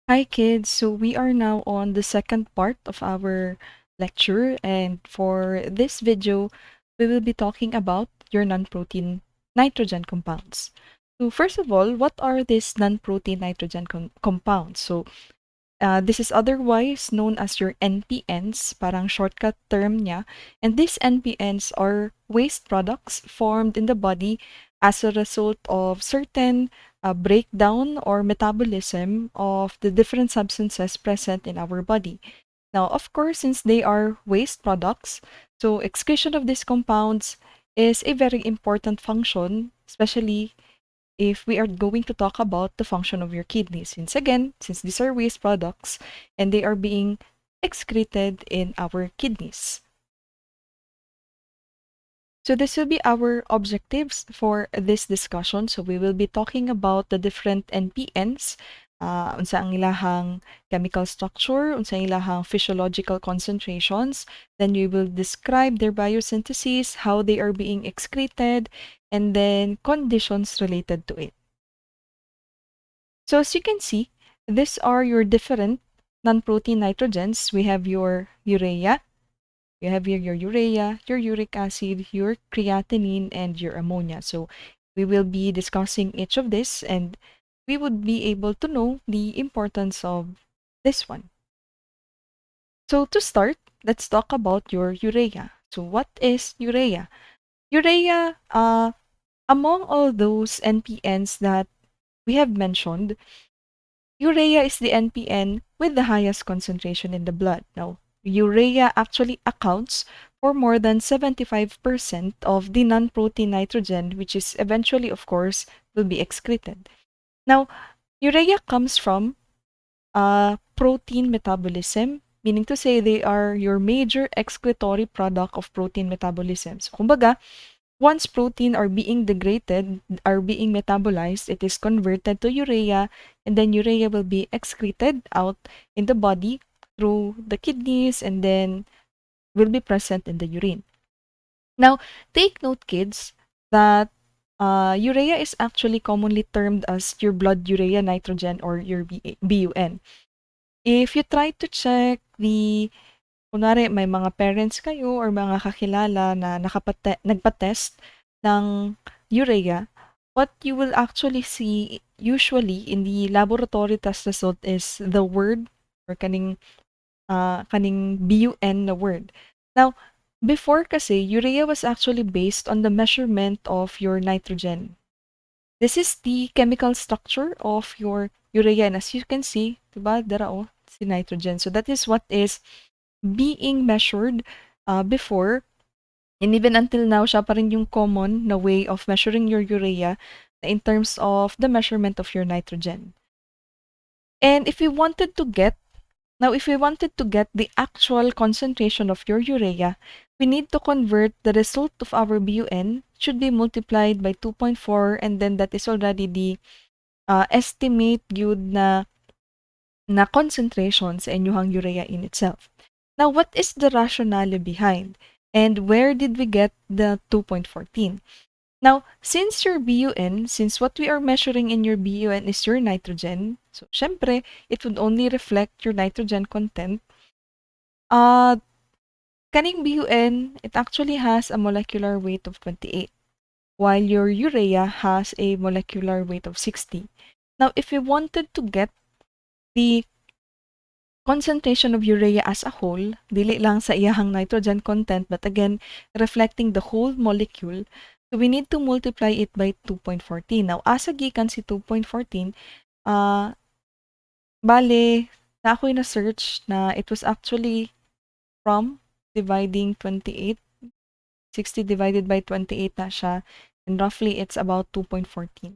Hi kids, so we are now on the second part of our lecture, and for this video, we will be talking about your non-protein nitrogen compounds. So first of all, what are these non-protein nitrogen compounds? So this is otherwise known as your NPNs, parang shortcut term niya. And these NPNs are waste products formed in the body as a result of certain breakdown or metabolism of the different substances present in our body. Now, of course, since they are waste products, so excretion of these compounds is a very important function, especially if we are going to talk about the function of your kidneys. Since these are waste products and they are being excreted in our kidneys. So this will be our objectives for this discussion. So we will be talking about the different NPNs, unsa ang ilahang chemical structure, unsa ang ilahang physiological concentrations. Then we will describe their biosynthesis, how they are being excreted, and then conditions related to it. So as you can see, these are your different non-protein nitrogens. We have your urea, you have here your urea, your uric acid, your creatinine, and your ammonia. So we will be discussing each of this, and we would be able to know the importance of this one. So to start, let's talk about your urea. So what is urea? Urea, among all those NPNs that we have mentioned, urea is the NPN with the highest concentration in the blood. Now, urea actually accounts for more than 75% of the non-protein nitrogen, which is eventually, of course, will be excreted. Now, urea comes from protein metabolism, meaning to say they are your major excretory product of protein metabolism. So, kumbaga, once protein are being degraded, are being metabolized, it is converted to urea, and then urea will be excreted out in the body through the kidneys and then will be present in the urine. Now, take note, kids, that urea is actually commonly termed as your blood urea nitrogen or your BUN. If you try to check the kunwari may mga parents kayo or mga kakilala na nagpa-test ng urea, what you will actually see usually in the laboratory test result is the word or kaning BUN na word. Now, before kasi, urea was actually based on the measurement of your nitrogen. This is the chemical structure of your urea. And as you can see, diba, dara si nitrogen. So that is what is being measured before, and even until now, siya pa rin yung common na way of measuring your urea in terms of the measurement of your nitrogen. And if we wanted to get, if we wanted to get the actual concentration of your urea, we need to convert the result of our BUN should be multiplied by 2.4, and then that is already the estimate good na concentration sa inyong urea in itself. Now, what is the rationale behind? And where did we get the 2.14? Now, since your BUN, since what we are measuring in your BUN is your nitrogen, so syempre, it would only reflect your nitrogen content. Kaning BUN, it actually has a molecular weight of 28, while your urea has a molecular weight of 60. Now, if we wanted to get the concentration of urea as a whole, dili lang sa iyahang nitrogen content, but again, reflecting the whole molecule, so we need to multiply it by 2.14. Now, asa gikan si 2.14, bale, na ako'y na-search na it was actually from dividing 28, 60 divided by 28 na siya, and roughly it's about 2.14.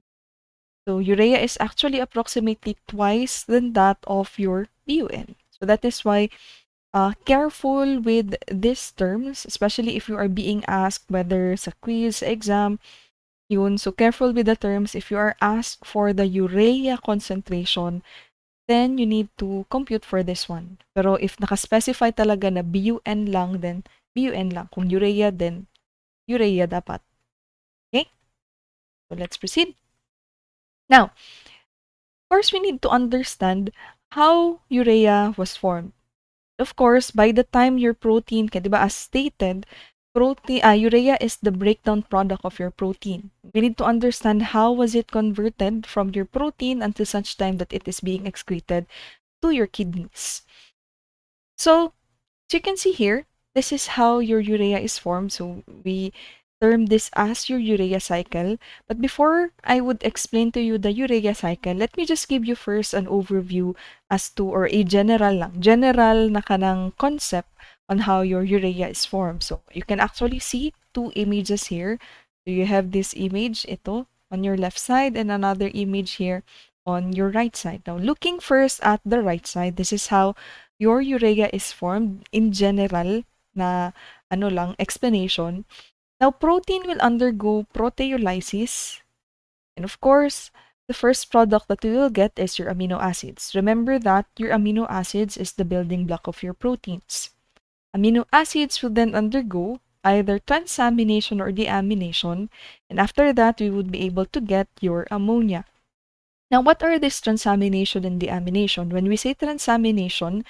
So, urea is actually approximately twice than that of your BUN. So, that is why careful with these terms, especially if you are being asked whether sa quiz, exam, yun. So, careful with the terms. If you are asked for the urea concentration, then you need to compute for this one. Pero if naka-specify talaga na BUN lang, then BUN lang. Kung urea, then urea dapat. Okay? So, let's proceed. Now, of course, we need to understand how urea was formed. Of course, by the time your protein, kaya diba, as stated, urea is the breakdown product of your protein. We need to understand how was it converted from your protein until such time that it is being excreted to your kidneys. So, as you can see here, this is how your urea is formed. So we term this as your urea cycle. But before I would explain to you the urea cycle, let me just give you first an overview as to, or a general na kanang concept on how your urea is formed. So you can actually see two images here. So you have this image, ito, on your left side, and another image here on your right side. Now, looking first at the right side, this is how your urea is formed in general na explanation. Now, protein will undergo proteolysis, and of course, the first product that we will get is your amino acids. Remember that your amino acids is the building block of your proteins. Amino acids will then undergo either transamination or deamination, and after that, we would be able to get your ammonia. Now, what are this transamination and deamination? When we say transamination,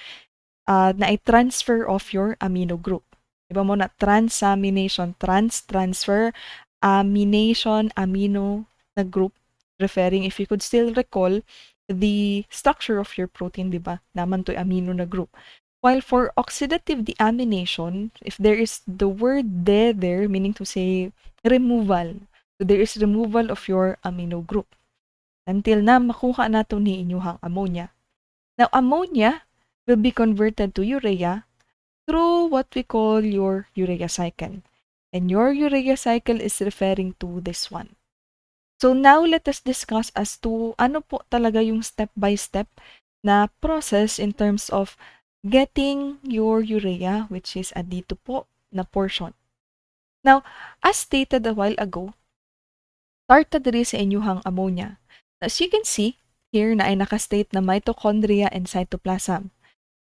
na i-transfer of your amino group. Iba mo na transamination, transfer, amination, amino na group, referring, if you could still recall, the structure of your protein, di ba? Naman to amino na group. While for oxidative deamination, if there is the word de there, meaning to say removal. So there is removal of your amino group until na makuha nato ni inyuhang ammonia. Now, ammonia will be converted to urea through what we call your urea cycle. And your urea cycle is referring to this one. So now let us discuss as to ano po talaga yung step-by-step na process in terms of getting your urea, which is a dito po na portion. Now, as stated a while ago, start ta diri sa inyuhang ammonia. As you can see, here na ay nakastate na mitochondria and cytoplasm.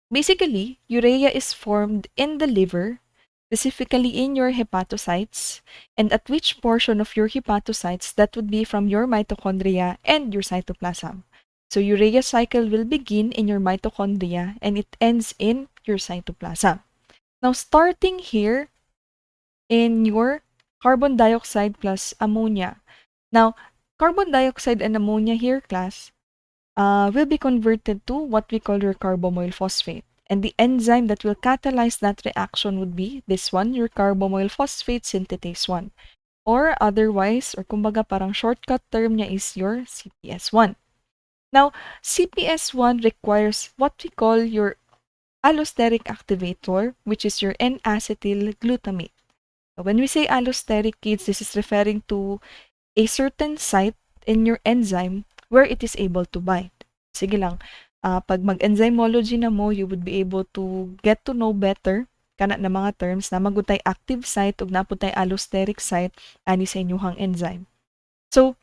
Basically, urea is formed in the liver, specifically in your hepatocytes, and at which portion of your hepatocytes that would be from your mitochondria and your cytoplasm. So urea cycle will begin in your mitochondria and it ends in your cytoplasm. Now, starting here in your carbon dioxide plus ammonia. Now, carbon dioxide and ammonia here, class, will be converted to what we call your carbamoyl phosphate. And the enzyme that will catalyze that reaction would be this one, your carbamoyl phosphate synthetase 1. Or otherwise, or kumbaga parang shortcut term niya is your CPS1. Now, CPS1 requires what we call your allosteric activator, which is your N-acetyl glutamate. When we say allosteric, kids, this is referring to a certain site in your enzyme where it is able to bind. Sige lang, pag mag-enzymology na mo, you would be able to get to know better kana na mga terms na magutay active site ug naputay allosteric site ani sa inyuhang enzyme. So,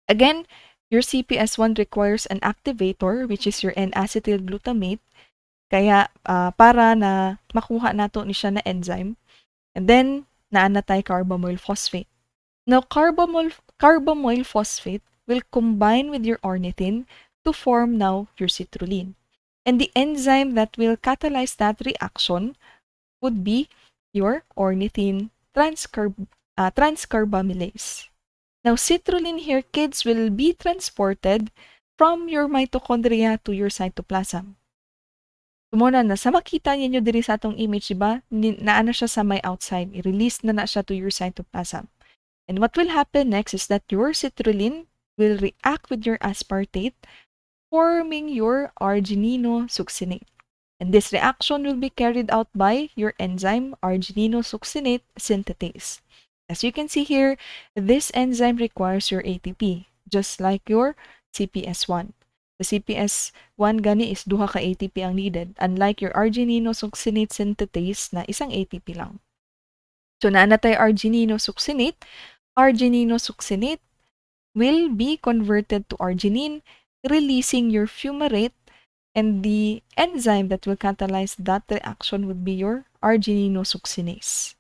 again, your CPS1 requires an activator, which is your N-acetyl glutamate, kaya para na makuha nato ni siya na enzyme. And then, naa na tayo carbamoyl phosphate. Now, carbamoyl phosphate will combine with your ornithine to form now your citrulline. And the enzyme that will catalyze that reaction would be your ornithine transcarbamylase. Now, citrulline here, kids, will be transported from your mitochondria to your cytoplasm. Muna na, sa makita ninyo diri sa atong image, diba? Naana siya sa may outside. I-release na siya to your cytoplasm. And what will happen next is that your citrulline will react with your aspartate, forming your argininosuccinate. And this reaction will be carried out by your enzyme argininosuccinate synthetase. As you can see here, this enzyme requires your ATP, just like your CPS1. The CPS1 gani is duha ka ATP ang needed, unlike your argininosuccinate synthetase na isang ATP lang. So, naana tayo argininosuccinate. Argininosuccinate will be converted to arginine, releasing your fumarate, and the enzyme that will catalyze that reaction would be your argininosuccinase.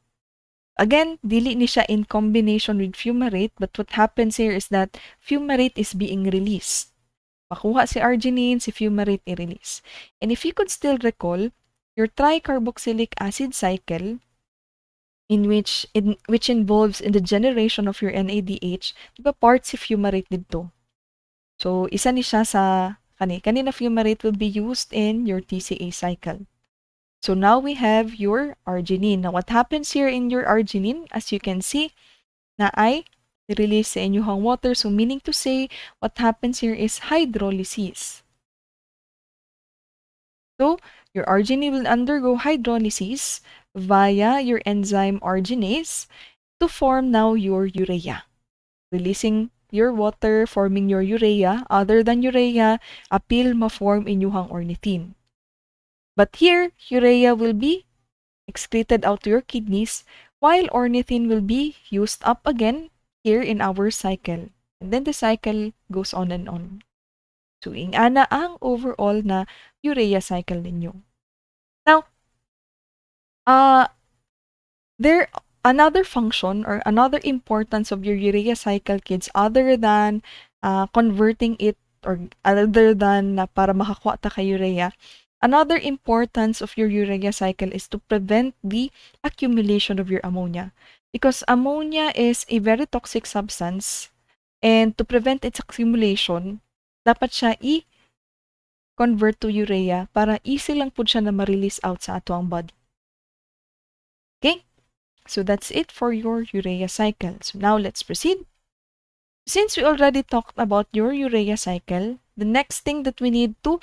Again, dili ni siya in combination with fumarate, but what happens here is that fumarate is being released. makuha si arginine, si fumarate i-release. And if you could still recall, your tricarboxylic acid cycle which involves in the generation of your NADH, di ba part si fumarate dito. So, isa ni siya sa kanina fumarate will be used in your TCA cycle. So now we have your arginine. Now what happens here in your arginine, as you can see, na ay release sa inyong water. So meaning to say, what happens here is hydrolysis. So your arginine will undergo hydrolysis via your enzyme arginase to form now your urea. Releasing your water, forming your urea. Other than urea, apil ma-form inyuhang ornithine. But here, urea will be excreted out to your kidneys, while ornithine will be used up again here in our cycle. And then the cycle goes on and on. So, ingana ang overall na urea cycle ninyo. Now, there another function or another importance of your urea cycle, kids, other than converting it or other than para makakuha ta kay urea, another importance of your urea cycle is to prevent the accumulation of your ammonia. Because ammonia is a very toxic substance, and to prevent its accumulation, dapat siya i-convert to urea para easy lang po siya na ma-release out sa ato ang body. Okay? So that's it for your urea cycle. So now let's proceed. Since we already talked about your urea cycle, the next thing that we need to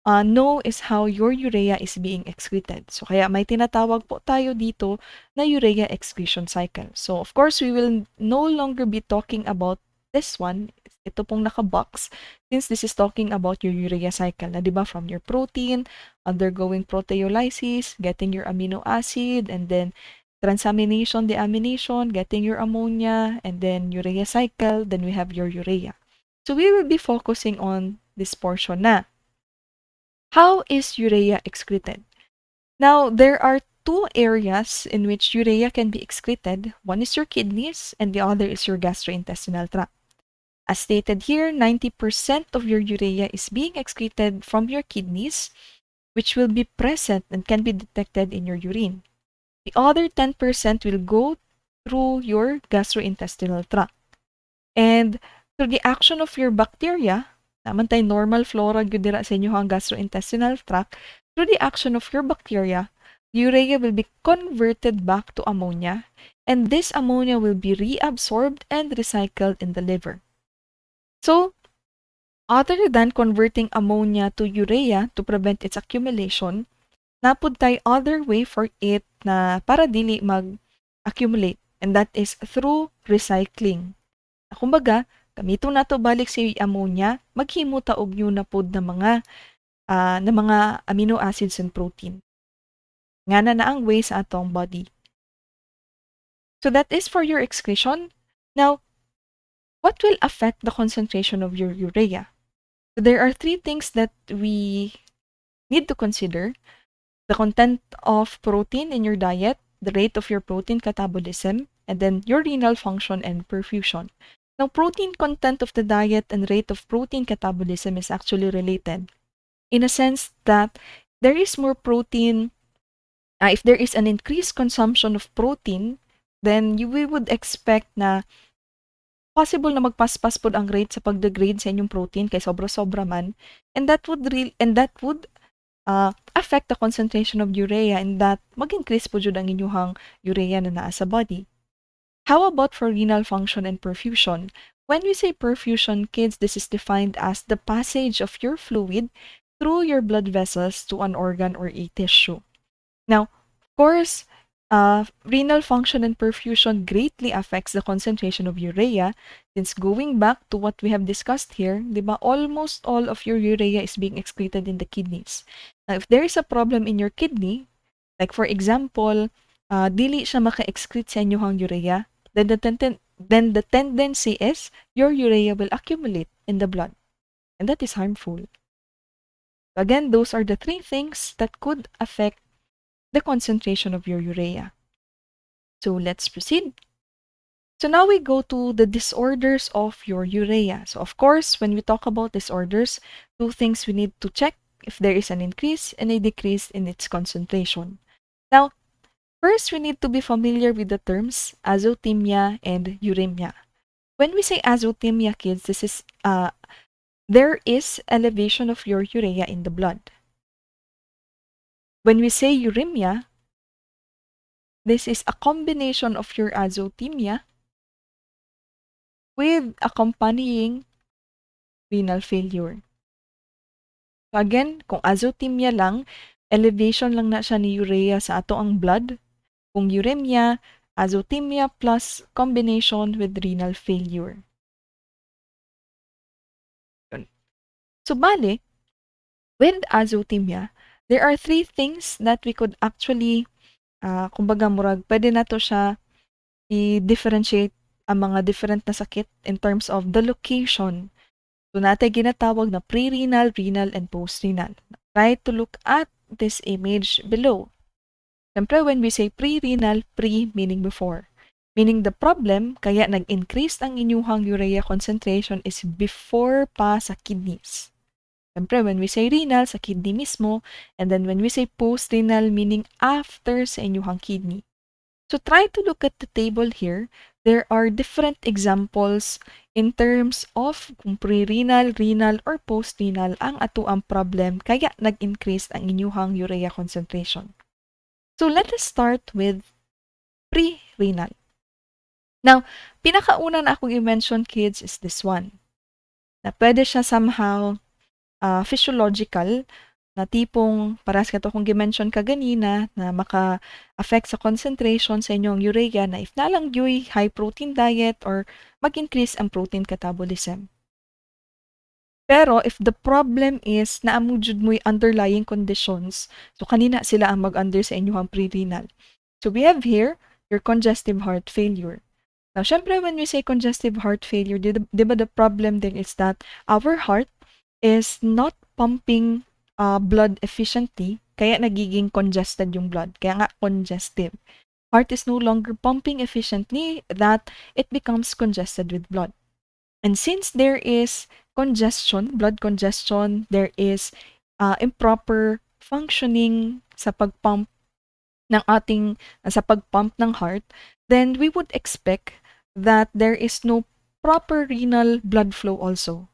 know is how your urea is being excreted. So kaya may tinatawag po tayo dito na urea excretion cycle. So of course, we will no longer be talking about this one. Ito pong naka-box, since this is talking about your urea cycle na, di ba, from your protein, undergoing proteolysis, getting your amino acid, and then transamination, deamination, getting your ammonia, and then urea cycle, then we have your urea. So we will be focusing on this portion na. How is urea excreted? Now, there are two areas in which urea can be excreted. One is your kidneys, and the other is your gastrointestinal tract. As stated here, 90% of your urea is being excreted from your kidneys, which will be present and can be detected in your urine. The other 10% will go through your gastrointestinal tract. And through the action of your bacteria, naman tayo normal flora gyud dira sa inyong gastrointestinal tract, through the action of your bacteria, urea will be converted back to ammonia, and this ammonia will be reabsorbed and recycled in the liver. So, other than converting ammonia to urea to prevent its accumulation, napud tayo other way for it na para dili mag-accumulate, and that is through recycling. Kumbaga, gamito na to balik si ammonia, maghimo ta og new na pod na mga amino acids and protein. Nga na ang way sa atong body. So that is for your excretion. Now, what will affect the concentration of your urea? So there are three things that we need to consider: the content of protein in your diet, the rate of your protein catabolism, and then your renal function and perfusion. Now, protein content of the diet and rate of protein catabolism is actually related in a sense that there is more protein. If there is an increased consumption of protein, then we would expect na possible na magpaspas pod ang rate sa pag-degrade sa inyong protein kay sobra-sobra man, and that would affect the concentration of urea, and that mag-increase po jud ang inyong urea na naa sa body. How about for renal function and perfusion? When we say perfusion, kids, this is defined as the passage of your fluid through your blood vessels to an organ or a tissue. Now, of course, renal function and perfusion greatly affects the concentration of urea, since going back to what we have discussed here, di ba, almost all of your urea is being excreted in the kidneys. Now, if there is a problem in your kidney, like for example, dili siya maka-excrete sa inyong urea, then the tendency is your urea will accumulate in the blood, and that is harmful. Again, those are the three things that could affect the concentration of your urea. So let's proceed. So now we go to the disorders of your urea. So of course, when we talk about disorders, two things we need to check if there is an increase and a decrease in its concentration. Now, first we need to be familiar with the terms azotemia and uremia. When we say azotemia, kids, this is there is elevation of your urea in the blood. When we say uremia, this is a combination of your azotemia with accompanying renal failure. So again, kung azotemia lang, elevation lang na siya ni urea sa ato ang blood. Kung uremia, azotemia plus combination with renal failure. Yun. So bale, with azotemia, there are three things that we could actually, kumbaga murag, pwede na to siya i-differentiate ang mga different na sakit in terms of the location. So natin ginatawag na pre-renal, renal, and post-renal. Try to look at this image below. Siyempre, when we say pre-renal, pre meaning before. Meaning the problem, kaya nag-increase ang inyuhang urea concentration is before pa sa kidneys. Siyempre, when we say renal, sa kidney mismo, and then when we say post-renal, meaning after sa inyuhang kidney. So try to look at the table here. There are different examples in terms of kung pre-renal, renal, or post-renal ang ato ang problem kaya nag-increase ang inyuhang urea concentration. So let us start with pre-renal. Now, pinakauna na akong i-mention, kids, is this one. Na pwede siya somehow physiological, na tipong paras ka to kung gimension ka ganina na maka-affect sa concentration sa inyong urea na if nalang yoy high protein diet or mag-increase ang protein catabolism. Pero if the problem is na amujud mo'y underlying conditions, so kanina sila ang mag-under sa inyong pre-renal. So we have here your congestive heart failure. Now, syempre when we say congestive heart failure, di ba the problem then is that our heart is not pumping blood efficiently, kaya nagiging congested yung blood. Kaya nga congestive. Heart is no longer pumping efficiently that it becomes congested with blood. And since there is congestion, blood congestion, there is improper functioning sa pagpump ng ating, sa pagpump ng heart, then we would expect that there is no proper renal blood flow also.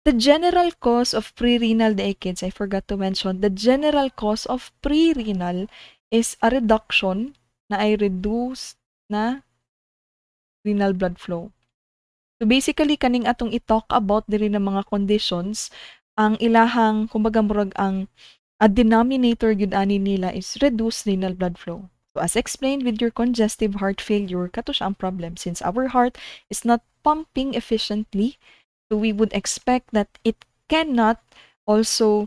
The general cause of pre-renal kids, I forgot to mention, the general cause of pre-renal is a reduction na ay reduced na renal blood flow. So basically, kaning atong i-talk about diri ng mga conditions, ang ilahang, kumbaga murag ang a denominator gyud ani nila is reduced renal blood flow. So as explained with your congestive heart failure, kato siya ang problem since our heart is not pumping efficiently. So we would expect that it cannot also,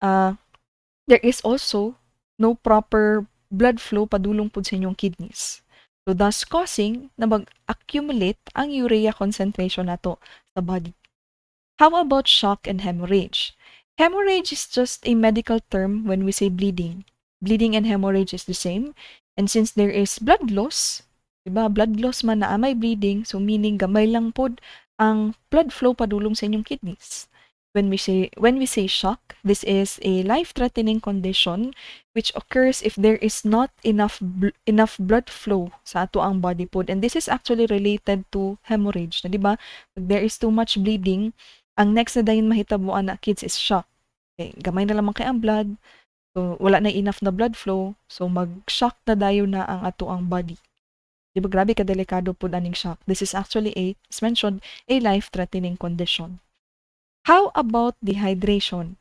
there is also no proper blood flow padulong po sa inyong kidneys. So thus causing na mag-accumulate ang urea concentration nato sa body. How about shock and hemorrhage? Hemorrhage is just a medical term when we say bleeding. Bleeding and hemorrhage is the same. And since there is blood loss, diba, blood loss man na may bleeding, so meaning gamay lang pod ang blood flow padulong sa inyong kidneys. When we say shock, this is a life-threatening condition which occurs if there is not enough blood flow sa ato ang body pod, and this is actually related to hemorrhage, na diba? If there is too much bleeding, ang next na dayon mahitabuan na kids is shock. Okay, gamay na lamang kay ang blood, so wala na enough na blood flow, so mag-shock na dayon na ang ato ang body. Di ba grabe kadelikado po aning shock? This is actually as mentioned, a life-threatening condition. How about dehydration?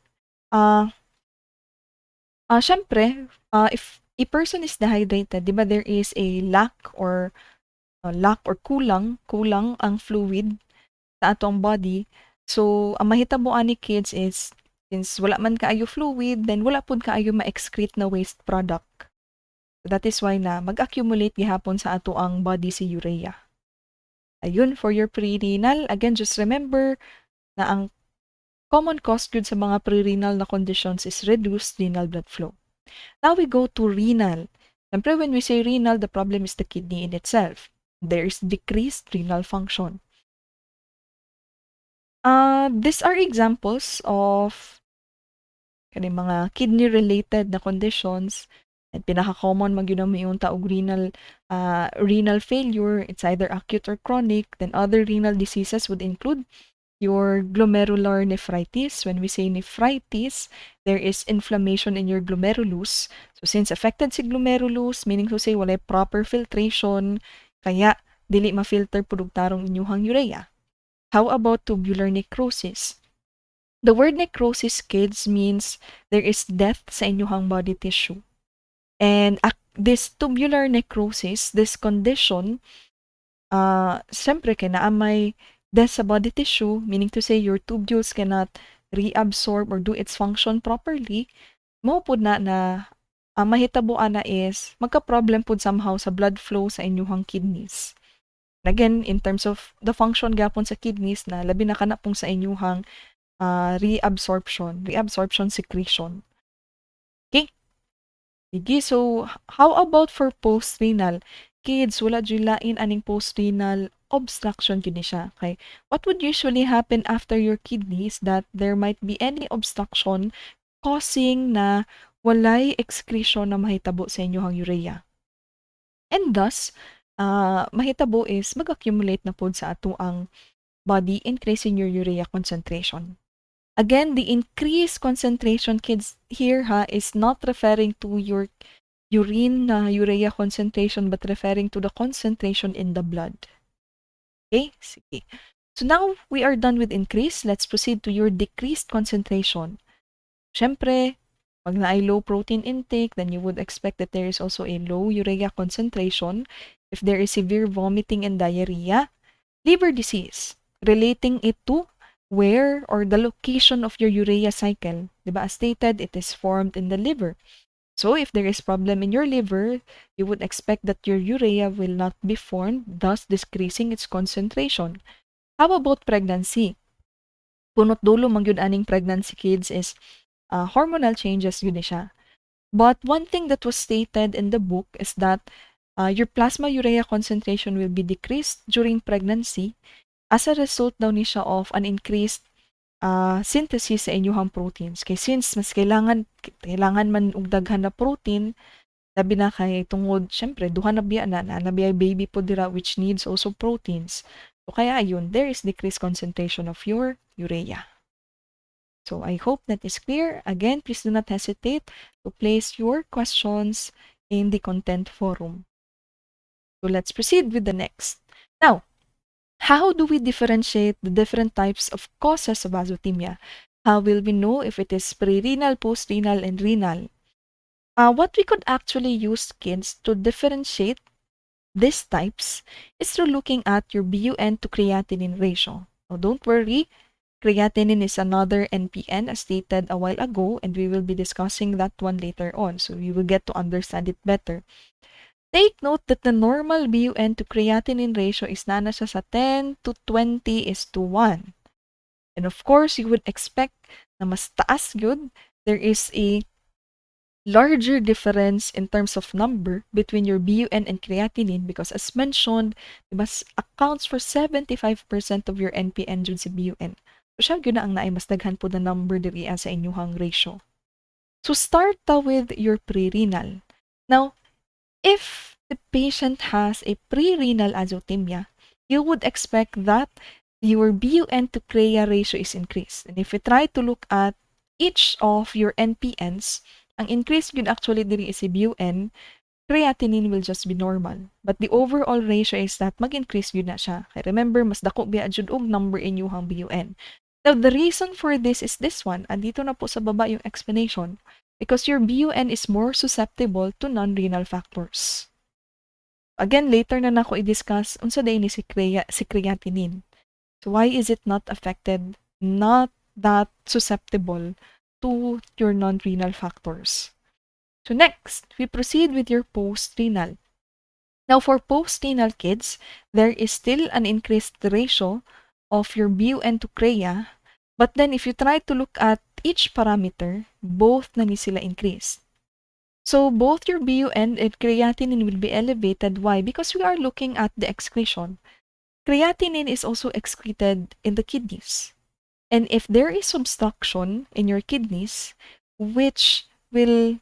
Syempre, if a person is dehydrated, di ba there is a lack or kulang ang fluid sa atong body. So, ang mahitabuan ni kids is, since wala man kaayo fluid, then wala pud kaayo ma-excrete na waste product. So that is why na mag-accumulate gihapon sa ato ang body si urea. Ayun, for your pre-renal, again, just remember na ang common cause good sa mga pre-renal na conditions is reduced renal blood flow. Now we go to renal. Siyempre, when we say renal, the problem is the kidney in itself. There's decreased renal function. These are examples of kani mga kidney-related na conditions. And pinaka-common man gyud ang mayong taog renal failure. It's either acute or chronic. Then other renal diseases would include your glomerular nephritis. When we say nephritis, there is inflammation in your glomerulus. So since affected si glomerulus, meaning to say walay proper filtration, kaya dili ma-filter produktarong inyuhang urea. How about tubular necrosis? The word necrosis, kids, means there is death sa inyuhang body tissue. And this tubular necrosis, this condition, siyempre kay naa may death sa body tissue, meaning to say your tubules cannot reabsorb or do its function properly, mao pud na ang mahitabuan na is magka-problem pud somehow sa blood flow sa inyuhang kidneys. Again, in terms of the function gapon sa kidneys na labi na kana pong sa inyuhang reabsorption secretion. Okay? Sige, so how about for post-renal? Kids, wala jud lain aning post-renal obstruction gini siya. Okay? What would usually happen after your kidneys that there might be any obstruction causing na walay excretion na mahitabo sa inyong urea. And thus, mahitabo is mag-accumulate na pod sa ato ang body, increasing your urea concentration. Again, the increased concentration, kids, here is not referring to your urine urea concentration, but referring to the concentration in the blood. Okay? Sige. So now, we are done with increase. Let's proceed to your decreased concentration. Siyempre, pag na-ay low protein intake, then you would expect that there is also a low urea concentration. If there is severe vomiting and diarrhea, liver disease, relating it to where or the location of your urea cycle. Diba? As stated, it is formed in the liver. So if there is problem in your liver, you would expect that your urea will not be formed, thus decreasing its concentration. How about pregnancy? Punot dulo man gyud aning pregnancy, kids, is hormonal changes yun siya. But one thing that was stated in the book is that your plasma urea concentration will be decreased during pregnancy as a result daw ni siya of an increased synthesis sa inyuhang proteins. Kay since mas kailangan man og daghan na protein, labi na kay tungod, syempre, duha na biya na biya baby po dira which needs also proteins. So kaya yun, there is decreased concentration of your urea. So I hope that is clear. Again, please do not hesitate to place your questions in the content forum. So let's proceed with the next. Now, how do we differentiate the different types of causes of azotemia? How will we know if it is pre-renal, post-renal, and renal? What we could actually use, kids, to differentiate these types is through looking at your BUN to creatinine ratio. Now, don't worry, creatinine is another NPN as stated a while ago, and we will be discussing that one later on, so you will get to understand it better. Take note that the normal BUN to creatinine ratio is nana siya sa 10 to 20:1. And of course, you would expect na mas taas yun. There is a larger difference in terms of number between your BUN and creatinine because as mentioned, diba, accounts for 75% of your NPN dun si BUN. So siya yun na ang naay mas daghan po na number diri sa inyuhang ratio. So start with your pre-renal. Now, if the patient has a pre-renal azotemia, you would expect that your BUN to crea ratio is increased. And if we try to look at each of your NPNs, ang increase yun actually diri is a BUN, creatinine will just be normal. But the overall ratio is that mag-increase yun na siya. Kaya remember, mas dako biya jud og number inyuhang BUN. Now, the reason for this is this one. Andito na po sa baba yung explanation. Because your BUN is more susceptible to non-renal factors. Again, later na nako i-discuss unsa day ni si creatinine. So why is it not affected, not that susceptible to your non-renal factors? So next, we proceed with your post-renal. Now, for post-renal kids, there is still an increased ratio of your BUN to crea, but then if you try to look at each parameter, both na ni sila increased. So both your BUN and creatinine will be elevated. Why? Because we are looking at the excretion. Creatinine is also excreted in the kidneys. And if there is obstruction in your kidneys, which will,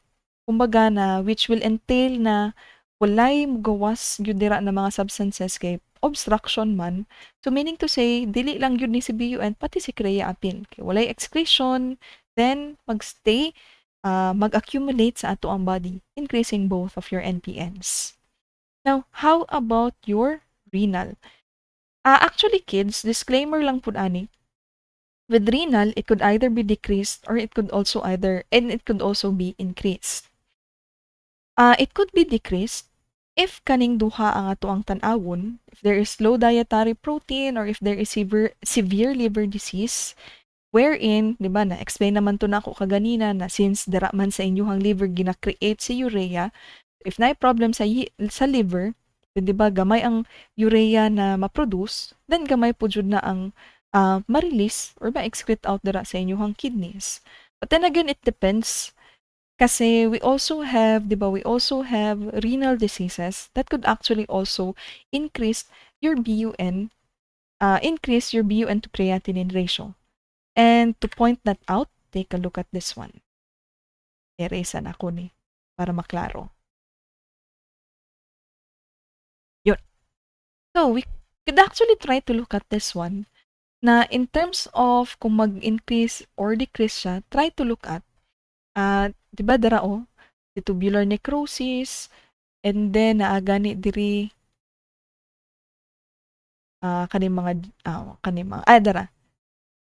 kumbaga na, which will entail na walay gawas gyud dira na mga substances kay obstruction man. So meaning to say, dili lang yun ni si BUN, pati si Crea apil. Kay walay excretion, then magstay, mag-accumulate sa ato ang body, increasing both of your NPNs. Now, how about your renal? Actually, kids, disclaimer lang po ani, with renal, it could either be decreased or it could also be increased. It could be decreased if kaning duha ang ato ang tan-awon, if there is low dietary protein or if there is severe liver disease, wherein, di ba, na-explain naman to na ako kaganina na since dara man sa inyong liver gina-create si urea, if na problem sa liver, di ba, gamay ang urea na ma-produce, then gamay po jud na ang ma-release or ma-excrete out dira sa inyong kidneys. But then again, it depends. Kasi we also have, di ba, we also have renal diseases that could actually also increase your BUN, increase your BUN to creatinine ratio. And to point that out, take a look at this one. Erasan ako ni, para maklaro. Yun. So, we could actually try to look at this one na in terms of kung mag-increase or decrease siya, try to look at, di ba dara the tubular necrosis, and then naagani diri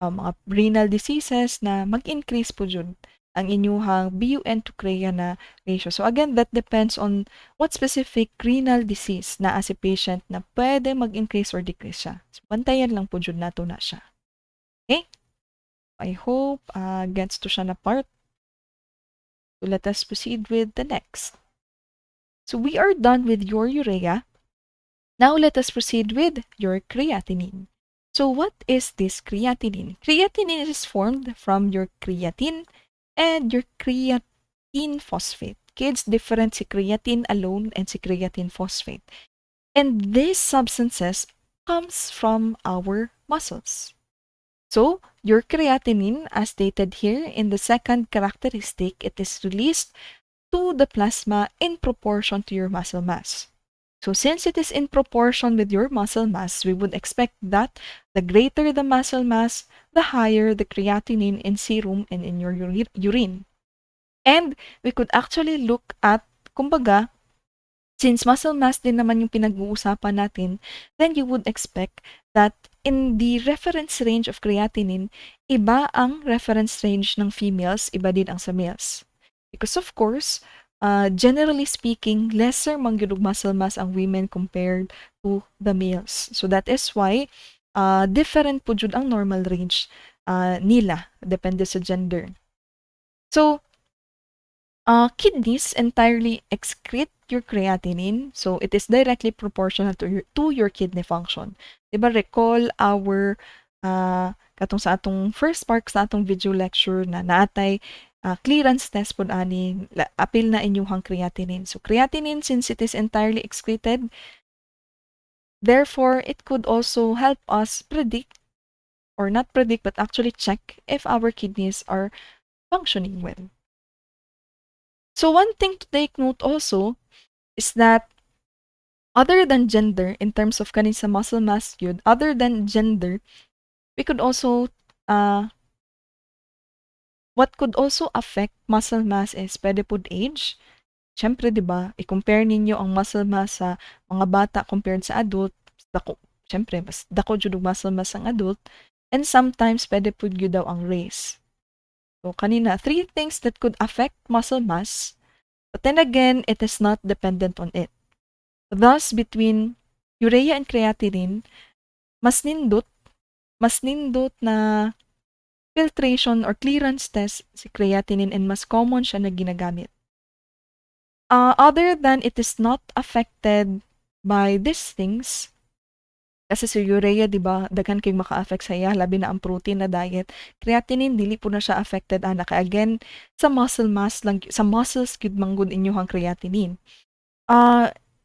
mga renal diseases na mag-increase po jud ang inyuhang BUN to Crea na ratio. So again, that depends on what specific renal disease na as a patient na pwede mag-increase or decrease siya. So bantayan lang po jud nato na siya. Okay? I hope gets to siya na part. So let us proceed with the next. So we are done with your urea. Now let us proceed with your creatinine. So what is this creatinine? Creatinine is formed from your creatine and your creatine phosphate. Kids, different si creatine alone and si creatine phosphate. And these substances comes from our muscles. So, your creatinine, as stated here in the second characteristic, it is released to the plasma in proportion to your muscle mass. So since it is in proportion with your muscle mass, we would expect that the greater the muscle mass, the higher the creatinine in serum and in your urine. And we could actually look at, kumbaga, since muscle mass din naman yung pinag-uusapan natin, then you would expect that in the reference range of creatinine, iba ang reference range ng females, iba din ang sa males. Because of course, generally speaking, lesser mangyud muscle mass ang women compared to the males. So that is why different po jud ang normal range nila, depende sa gender. So, kidneys entirely excrete your creatinine, so it is directly proportional to your kidney function. Diba, recall our katong sa atong first part sa atong video lecture na naatay clearance test pod ani apil na inyong creatinine. So creatinine, since it is entirely excreted, therefore it could also help us predict, or not predict but actually check if our kidneys are functioning well. So one thing to take note also is that other than gender, in terms of kanin sa muscle mass yun, other than gender, we could also, what could also affect muscle mass is pwede po age. Siyempre, di ba, i-compare ninyo ang muscle mass sa mga bata compared sa adult, siyempre, mas dako jud muscle mass ang adult, and sometimes pwede po yun daw ang race. So, kanina, 3 things that could affect muscle mass, but then again, it is not dependent on it. Thus, between urea and creatinine, mas nindot na filtration or clearance test si creatinine and mas common siya na ginagamit. Uh, other than it is not affected by these things, Kasi si urea, di ba, daghan kay maka-affect sa iya, labi na ang protein na diet. Creatinine, dili po na siya affected, ana. Kaya again, sa muscle mass lang, sa muscles, gyud manggod inyong creatinine.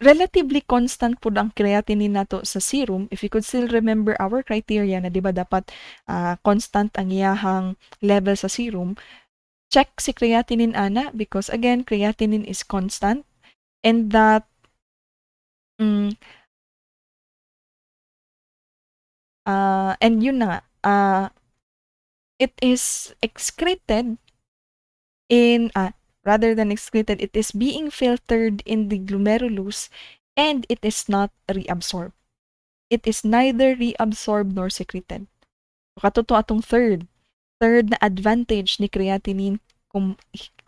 Relatively constant po ang creatinine nato sa serum. If you could still remember our criteria na, di ba, dapat constant ang iyahang level sa serum, check si creatinine, ana, because again, creatinine is constant, and that, mm, and yun na nga, it is excreted in, rather than excreted, it is being filtered in the glomerulus, and it is not reabsorbed. It is neither reabsorbed nor secreted. So, katuto atong third na advantage ni creatinine kung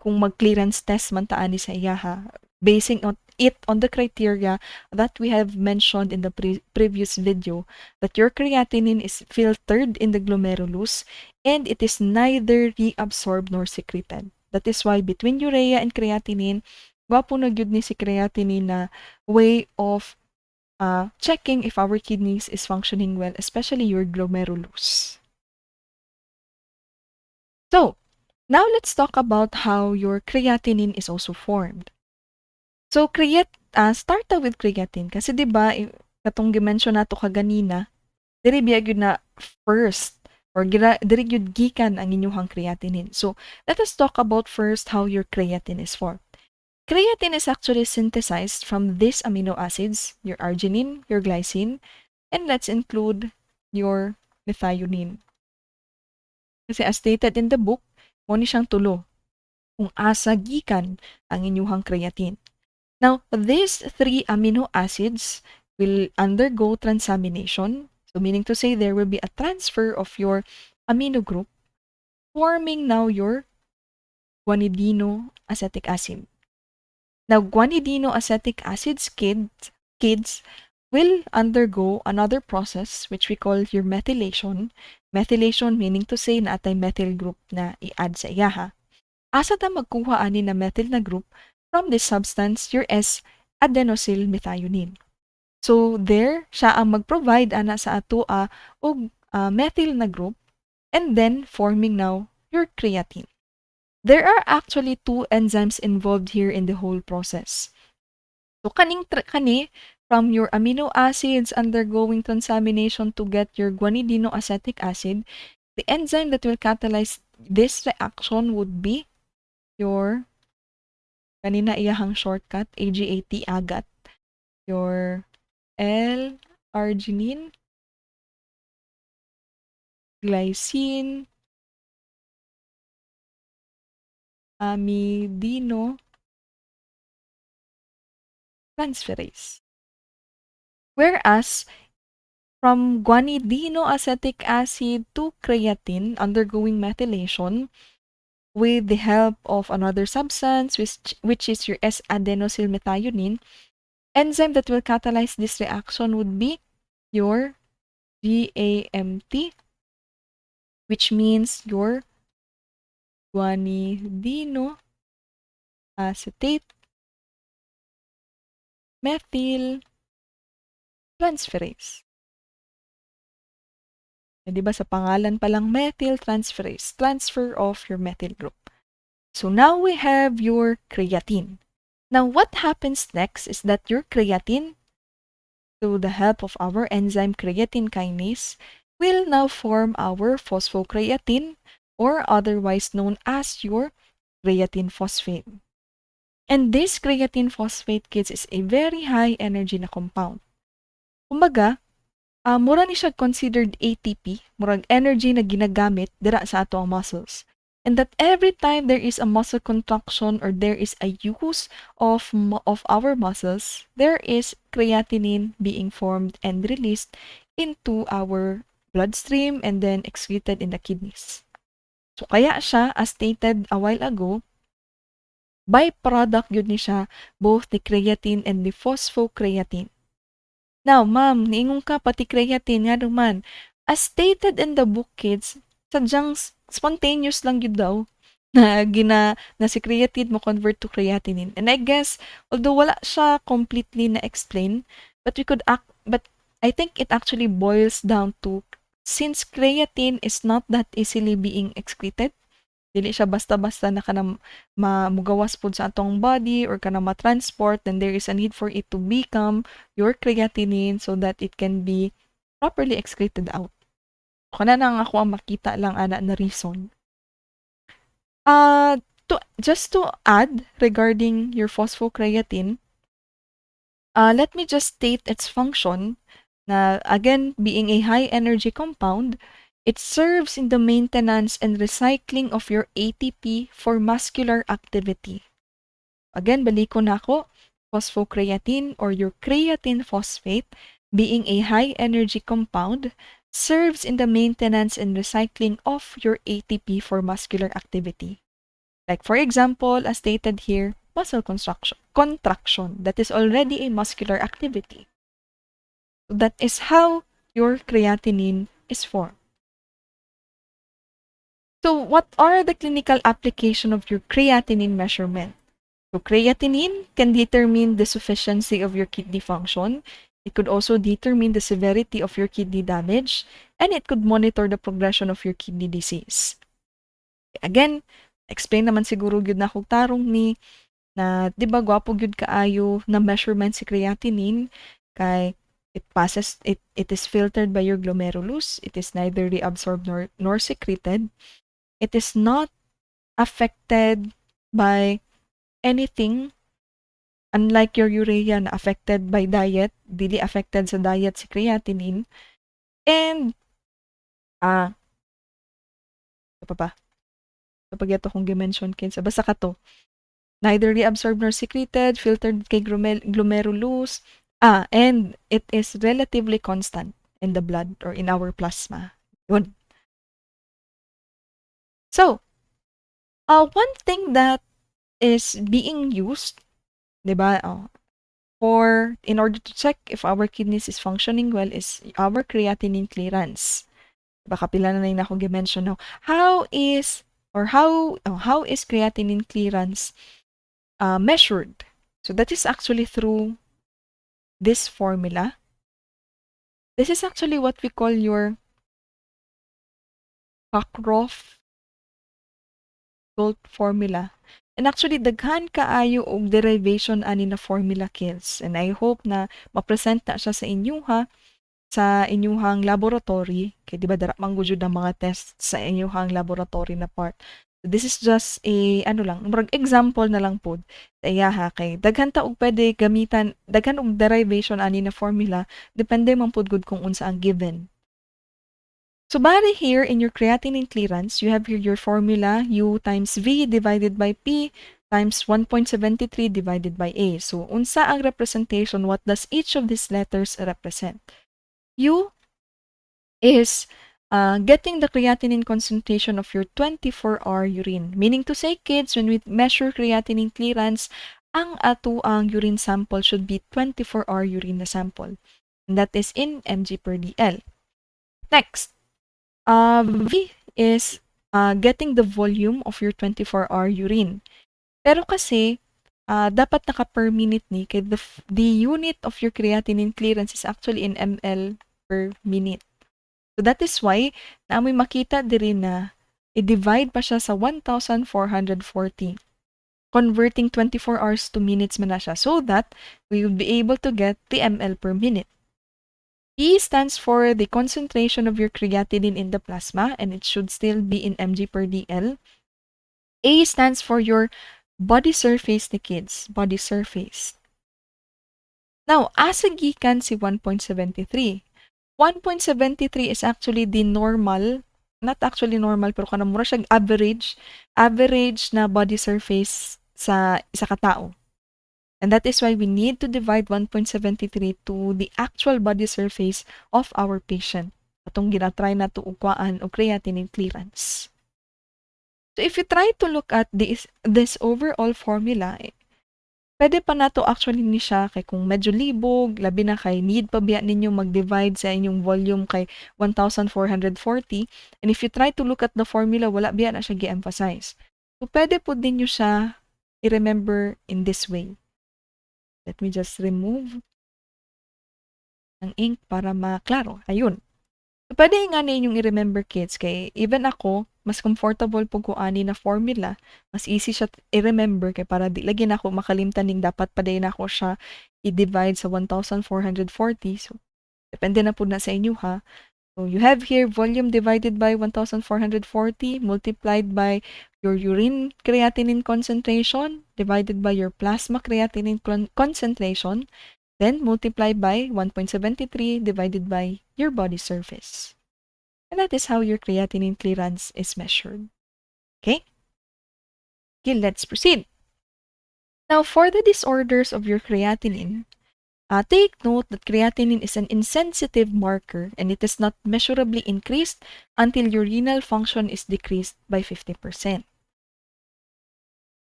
mag-clearance test man ta ani sa iya, ha, basing on it on the criteria that we have mentioned in the previous video, that your creatinine is filtered in the glomerulus and it is neither reabsorbed nor secreted. That is why between urea and creatinine, gwapo na gyud ni si creatinine na way of checking if our kidneys is functioning well, especially your glomerulus. So, now let's talk about how your creatinine is also formed. So, start na with creatine. Kasi di ba, katong gi-mention nato kaganina, diri biya gyud na first, or diri gyud gikan ang inyong creatinine. So, let us talk about first how your creatine is formed. Creatine is actually synthesized from these amino acids, your arginine, your glycine, and let's include your methionine. Kasi as stated in the book, mo ni siyang tulo kung asa gikan ang inyuhang creatine. Now, these 3 amino acids will undergo transamination. So meaning to say there will be a transfer of your amino group, forming now your guanidinoacetic acid. Now, guanidinoacetic acids, kids will undergo another process which we call your methylation. Methylation meaning to say na atay methyl group na i-add sa iya, ha. Asa ta magkuha ani na methyl na group from this substance, your S-adenosyl methionine. So there siya ang mag-provide ana sa ato og methyl na group, and then forming now your creatine. There are actually 2 enzymes involved here in the whole process. So kani from your amino acids undergoing transamination to get your guanidinoacetic acid, the enzyme that will catalyze this reaction would be your kanina iyahang shortcut AGAT, agat, your L-arginine, glycine, amidino transferase. Whereas from guanidinoacetic acid to creatine undergoing methylation with the help of another substance which is your S-adenosyl methionine, enzyme that will catalyze this reaction would be your GAMT, which means your guanidinoacetate methyl transferase. Eh, di ba sa pangalan pa lang methyl transferase, transfer of your methyl group. So now we have your creatine. Now what happens next is that your creatine, through the help of our enzyme creatine kinase, will now form our phosphocreatine, or otherwise known as your creatine phosphate. And this creatine phosphate, kids, is a very high energy na compound. Kumbaga, mura ni siya considered ATP, murag energy na ginagamit dira sa ato ang muscles. And that every time there is a muscle contraction or there is a use of our muscles, there is creatinine being formed and released into our bloodstream and then excreted in the kidneys. So kaya siya, as stated a while ago, byproduct yun ni siya, both the creatine and the phosphocreatine. Now, ma'am, niingon ka pati creatine nga naman. As stated in the book, kids, sadyang spontaneous lang yun daw na si creatine mo convert to creatinine. And I guess, although wala siya completely na explain, but I think it actually boils down to, since creatine is not that easily being excreted, dili siya basta-basta na kanang mugawas pud sa atong body or kanang ma-transport, then there is a need for it to become your creatinine so that it can be properly excreted out. Kana na ako ang makita lang ana na reason. Just to add regarding your phosphocreatine, let me just state its function. Na again, being a high energy compound, it serves in the maintenance and recycling of your ATP for muscular activity. Again, baliko na ako, phosphocreatine or your creatine phosphate, being a high energy compound, serves in the maintenance and recycling of your ATP for muscular activity. Like for example, as stated here, muscle contraction, that is already a muscular activity. That is how your creatinine is formed. So what are the clinical application of your creatinine measurement? So creatinine can determine the sufficiency of your kidney function. It could also determine the severity of your kidney damage, and it could monitor the progression of your kidney disease. Again, explain naman siguro gyud na kog tarong ni na di ba gwapo gyud kaayo na measurement si creatinine kay it is filtered by your glomerulus. It is neither reabsorbed nor secreted. It is not affected by anything, unlike your urea na affected by diet, dili affected sa diet si creatinine. And ano pa ba? Kapag ito kong gimension kinsa basta ka to. Neither reabsorbed nor secreted, filtered kay glomerulus, and it is relatively constant in the blood or in our plasma. Yun. So, one thing that is being used, di ba, in order to check if our kidneys is functioning well is our creatinine clearance. Baka pila na ako gi-mention now. How is creatinine clearance measured? So that is actually through this formula. This is actually what we call your Cockcroft-Gault formula. And actually, daghan kaayo og derivation ani na formula kills. And I hope na ma-present na siya sa inyuha sa inyuhang laboratory. Kaya di ba dara manggujud ang mga tests sa inyuhang laboratory na part. So this is just a example na lang pod. Iyaha kay daghan ta og pwede gamitan, daghan og derivation ani na formula, depende man pod gud kung unsa ang given. So bali here in your creatinine clearance, you have here your formula U times V divided by P times 1.73 divided by A. So unsa ang representation? What does each of these letters represent? U is getting the creatinine concentration of your 24-hour urine. Meaning to say, kids, when we measure creatinine clearance, ang ang urine sample should be 24-hour urine na sample. And that is in mg per dl. Next, V is getting the volume of your 24-hour urine. Pero kasi, dapat naka per minute ni, kaya the unit of your creatinine clearance is actually in ml per minute. So that is why, naamoy makita diri na, i-divide pa siya sa 1,440. Converting 24 hours to minutes man na siya, so that we will be able to get the ml per minute. E stands for the concentration of your creatinine in the plasma, and it should still be in mg per dl. A stands for your body surface ni kids, body surface. Now, asa gikan si 1.73? 1.73 is actually the normal, not actually normal, pero kanang mura siyang average na body surface sa isa ka tao. And that is why we need to divide 1.73 to the actual body surface of our patient. Atong ginatry na to ukwaan o creatinine clearance. So if you try to look at this overall formula, pwede pa na to actually ni siya kay kung medyo libog, labi na kay need pa biya ninyo mag-divide sa inyong volume kay 1,440. And if you try to look at the formula, wala biya na siya gi-emphasize. So pwede po din nyo siya i-remember in this way. Let me just remove ng ink para maklaro. Ayun. So, pwede nga na inyong i-remember kids kay even ako, mas comfortable po ko ani na formula. Mas easy siya i-remember kay para di lagi na ako makalimtan ning dapat pa din ako siya i-divide sa 1,440. So, depende na po na sa inyo ha. So, you have here volume divided by 1,440 multiplied by your urine creatinine concentration divided by your plasma creatinine concentration, then multiplied by 1.73 divided by your body surface. And that is how your creatinine clearance is measured. Okay? Okay, let's proceed. Now, for the disorders of your creatinine, take note that creatinine is an insensitive marker and it is not measurably increased until your renal function is decreased by 50%.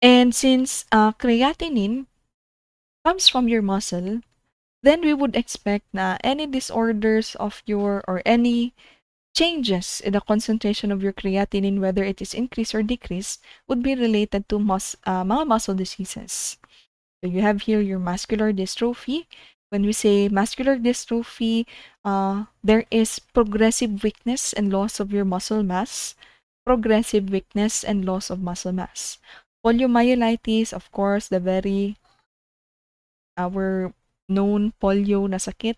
And since creatinine comes from your muscle, then we would expect na any disorders of your or any changes in the concentration of your creatinine, whether it is increased or decreased, would be related to mga muscle diseases. So you have here your muscular dystrophy. When we say muscular dystrophy, there is progressive weakness and loss of your muscle mass. Progressive weakness and loss of muscle mass. Poliomyelitis, of course, the very our known polio na sakit,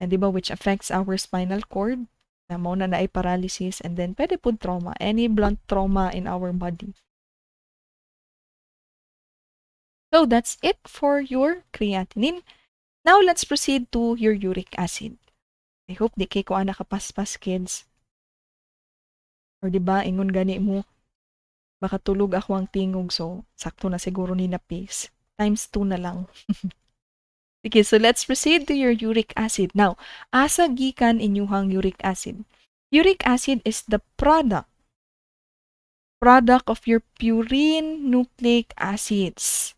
and diba, which affects our spinal cord, na mo na ay paralysis, and then pwede po trauma, any blunt trauma in our body. So that's it for your creatinine. Now let's proceed to your uric acid. I hope di kay ko nakapaspas kids. Or diba, ingon gani mo, baka tulog ako ang tingog, so sakto na siguro ni na pace. Times 2 na lang. Okay, so let's proceed to your uric acid. Now, asa gikan inyuhang uric acid? Uric acid is the product of your purine nucleic acids.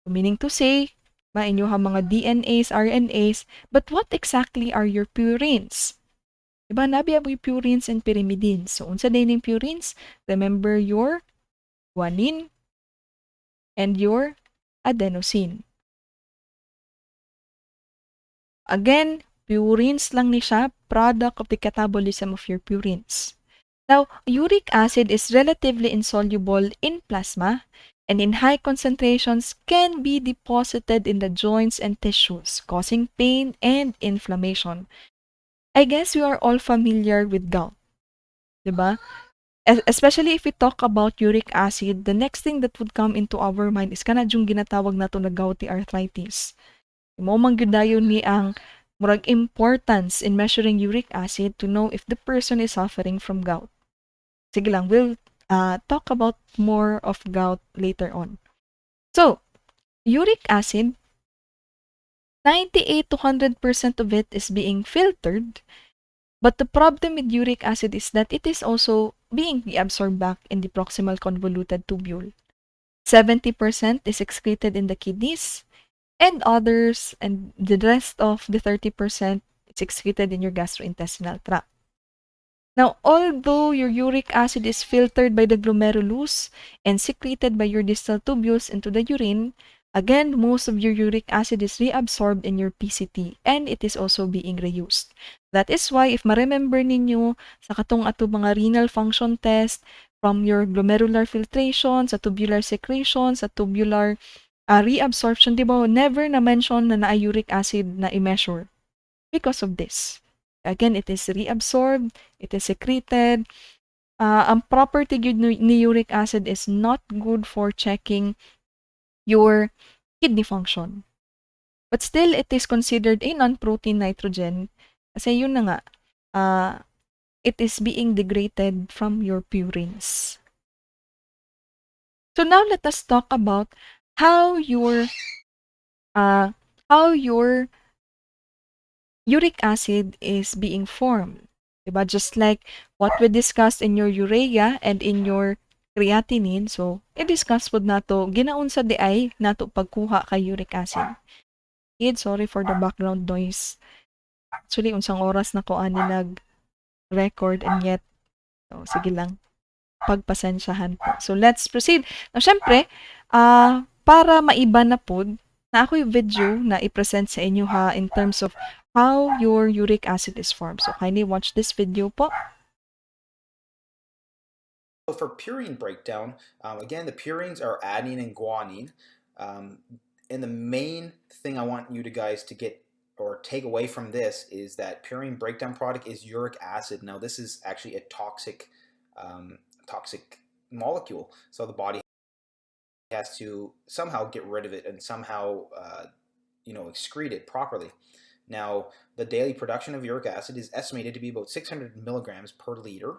Meaning to say, inyuhang mga DNAs, RNAs, but what exactly are your purines? Diba, nabi aboy purines and pyrimidines. So, unsa din yung purines? Remember your guanine and your adenosine. Again, purines lang ni siya, product of the catabolism of your purines. Now, uric acid is relatively insoluble in plasma and in high concentrations can be deposited in the joints and tissues, causing pain and inflammation. I guess you are all familiar with gout, diba? Especially if we talk about uric acid, the next thing that would come into our mind is kana yung ginatawag nato na gouty arthritis. Mo man gyud dayon ni ang murag importance in measuring uric acid to know if the person is suffering from gout. Sige lang, we'll talk about more of gout later on. So, uric acid, 98 to 100% of it is being filtered, but the problem with uric acid is that it is also being reabsorbed back in the proximal convoluted tubule. 70% is excreted in the kidneys, and the rest of the 30% is excreted in your gastrointestinal tract. Now, although your uric acid is filtered by the glomerulus and secreted by your distal tubules into the urine, again, most of your uric acid is reabsorbed in your PCT and it is also being reused. That is why, if ma-remember ninyo sa katong ato mga renal function test, from your glomerular filtration, sa tubular secretion, sa tubular reabsorption, di ba, never na-mention na uric acid na i-measure because of this. Again, it is reabsorbed, it is secreted. Ang property ni uric acid is not good for checking your kidney function. But still, it is considered a non-protein nitrogen kasi yun na nga, it is being degraded from your purines. So now let us talk about how your uric acid is being formed. Diba? Just like what we discussed in your urea and in your creatinine. So, i-discuss po nato, ginaon sa ay nato pagkuha kay uric acid. Sorry for the background noise. Actually, unsang oras na ko ani nag-record and yet, so, sige lang, pagpasensyahan po. So, let's proceed. Now, syempre, para maiba na po, na ako yung video na i-present sa inyo ha in terms of how your uric acid is formed. So kindly watch this video po. So for purine breakdown, again, the purines are adenine and guanine. And the main thing I want you guys to get or take away from this is that purine breakdown product is uric acid. Now, this is actually a toxic molecule, so the body has to somehow get rid of it and somehow excrete it properly. Now, the daily production of uric acid is estimated to be about 600 milligrams per liter,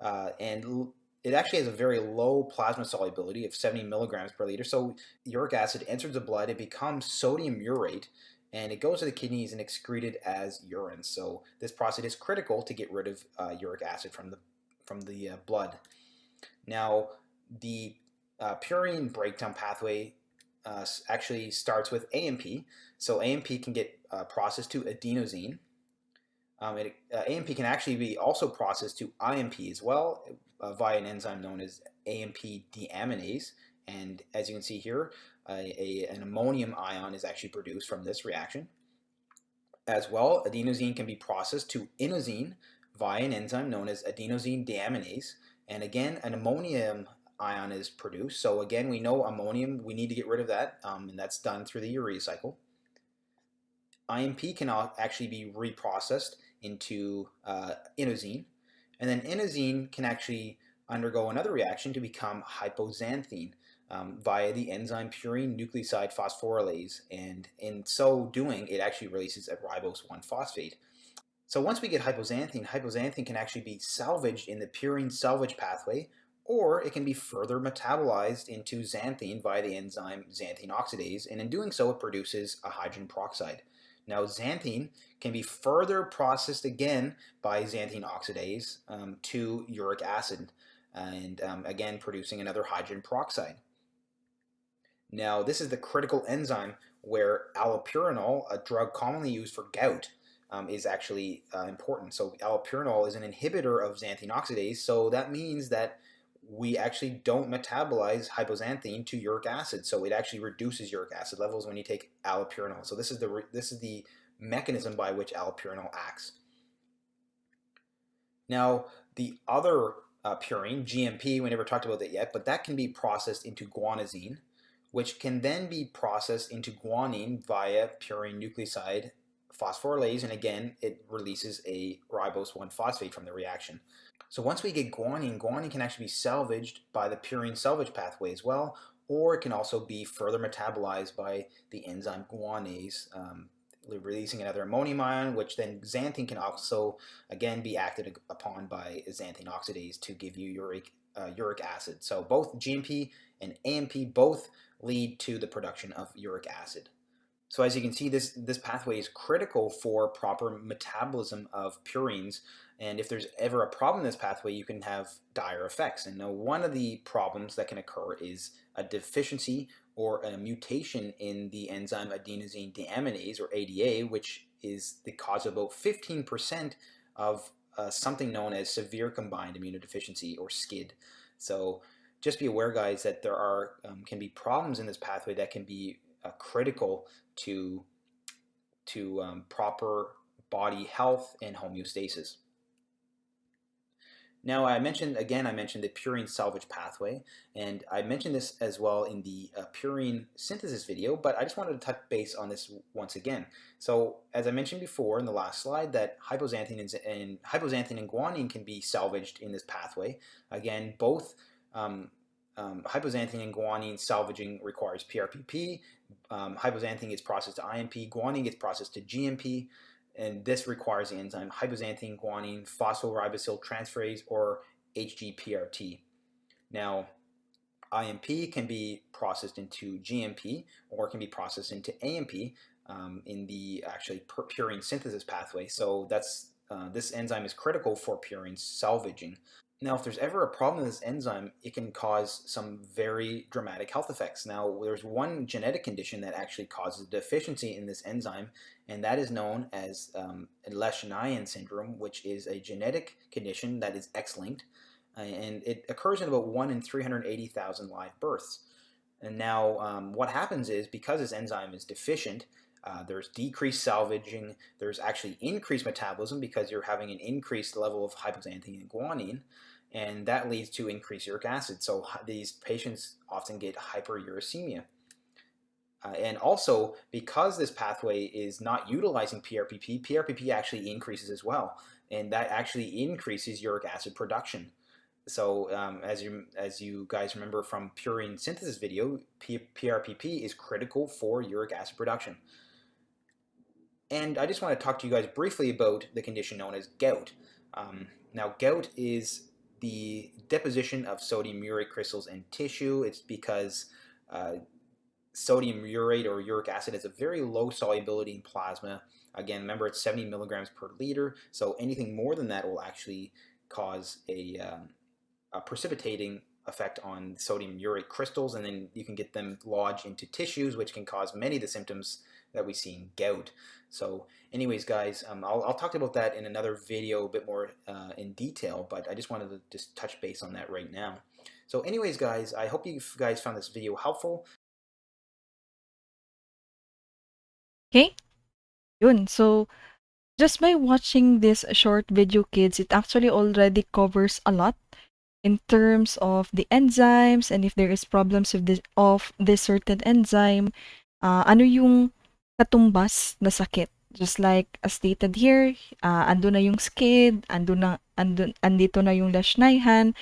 and it actually has a very low plasma solubility of 70 milligrams per liter. So uric acid enters the blood, it becomes sodium urate, and it goes to the kidneys and excreted as urine. So this process is critical to get rid of uric acid from the blood. Now, the purine breakdown pathway actually starts with AMP. So AMP can get processed to adenosine. AMP can actually be also processed to IMP as well via an enzyme known as AMP deaminase. And as you can see here, an ammonium ion is actually produced from this reaction. As well, adenosine can be processed to inosine via an enzyme known as adenosine deaminase. And again, an ammonium ion is produced. So again, we know ammonium, we need to get rid of that, and that's done through the urea cycle. IMP can actually be reprocessed into inosine, and then inosine can actually undergo another reaction to become hypoxanthine via the enzyme purine nucleoside phosphorylase, and in so doing, it actually releases a ribose 1-phosphate. So once we get hypoxanthine can actually be salvaged in the purine salvage pathway, or it can be further metabolized into xanthine via the enzyme xanthine oxidase, and in doing so, it produces a hydrogen peroxide. Now, xanthine can be further processed again by xanthine oxidase to uric acid, and again producing another hydrogen peroxide. Now, this is the critical enzyme where allopurinol, a drug commonly used for gout, is actually important. So allopurinol is an inhibitor of xanthine oxidase, so that means that we actually don't metabolize hypoxanthine to uric acid, so it actually reduces uric acid levels when you take allopurinol. So this is the mechanism by which allopurinol acts. Now, the other purine, GMP, we never talked about that yet, but that can be processed into guanosine, which can then be processed into guanine via purine nucleoside phosphorylase, and again, it releases a ribose 1-phosphate from the reaction. So once we get guanine, guanine can actually be salvaged by the purine salvage pathway as well, or it can also be further metabolized by the enzyme guanase, releasing another ammonium ion, which then xanthine can also again be acted upon by xanthine oxidase to give you uric acid. So both GMP and AMP both lead to the production of uric acid. So as you can see, this pathway is critical for proper metabolism of purines, and if there's ever a problem in this pathway, you can have dire effects. And now one of the problems that can occur is a deficiency or a mutation in the enzyme adenosine deaminase, or ADA, which is the cause of about 15% of something known as severe combined immunodeficiency, or SCID. So just be aware, guys, that there can be problems in this pathway that can be critical to proper body health and homeostasis. Now, I mentioned the purine salvage pathway, and I mentioned this as well in the purine synthesis video, but I just wanted to touch base on this once again. So, as I mentioned before in the last slide, that hypoxanthine and guanine can be salvaged in this pathway. Again, both hypoxanthine and guanine salvaging requires PRPP. Hypoxanthine gets processed to IMP, guanine gets processed to GMP, and this requires the enzyme hypoxanthine guanine phosphoribosyl transferase, or HGPRT. Now, IMP can be processed into GMP, or can be processed into AMP in the actually purine synthesis pathway. So this enzyme is critical for purine salvaging. Now, if there's ever a problem with this enzyme, it can cause some very dramatic health effects. Now, there's one genetic condition that actually causes a deficiency in this enzyme, and that is known as Lesch-Nyhan syndrome, which is a genetic condition that is X-linked, and it occurs in about 1 in 380,000 live births. And now, what happens is, because this enzyme is deficient, There's decreased salvaging. There's actually increased metabolism because you're having an increased level of hypoxanthine and guanine, and that leads to increased uric acid. So these patients often get hyperuricemia. And also, because this pathway is not utilizing PRPP, PRPP actually increases as well, and that actually increases uric acid production. So as you guys remember from purine synthesis video, PRPP is critical for uric acid production. And I just want to talk to you guys briefly about the condition known as gout. Now, gout is the deposition of sodium urate crystals in tissue. It's because sodium urate or uric acid has a very low solubility in plasma. Again, remember it's 70 milligrams per liter, so anything more than that will actually cause a precipitating effect on sodium urate crystals, and then you can get them lodged into tissues, which can cause many of the symptoms that we see in gout. So anyways, guys, I'll talk about that in another video a bit more in detail, but I just wanted to just touch base on that right now. So anyways, guys, I hope you guys found this video helpful. Okay? Yun. So, just by watching this short video, kids, it actually already covers a lot in terms of the enzymes and if there is problems with this certain enzyme, ano yung katumbas na sakit. Just like as stated here, ando na yung skid, andito na yung Leschneihan,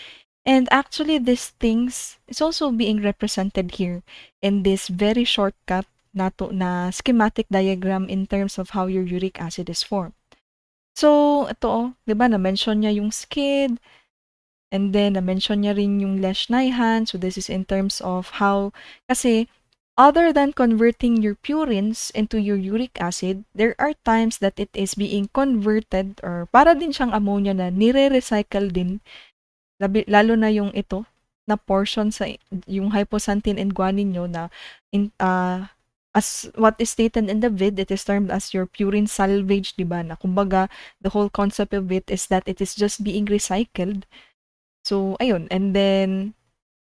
and actually these things is also being represented here in this very shortcut na schematic diagram in terms of how your uric acid is formed. So, ito, di ba, na-mention niya yung skid, and then na-mention niya rin yung Leschneihan. So, this is in terms of how, kasi, other than converting your purines into your uric acid, there are times that it is being converted or para din siyang ammonia na nire-recycle din, lalo na yung ito, na portion sa yung hypoxanthine and guanine nyo na as what is stated in the vid, it is termed as your purine salvage, di ba? Na kumbaga, the whole concept of it is that it is just being recycled. So, ayun. And then,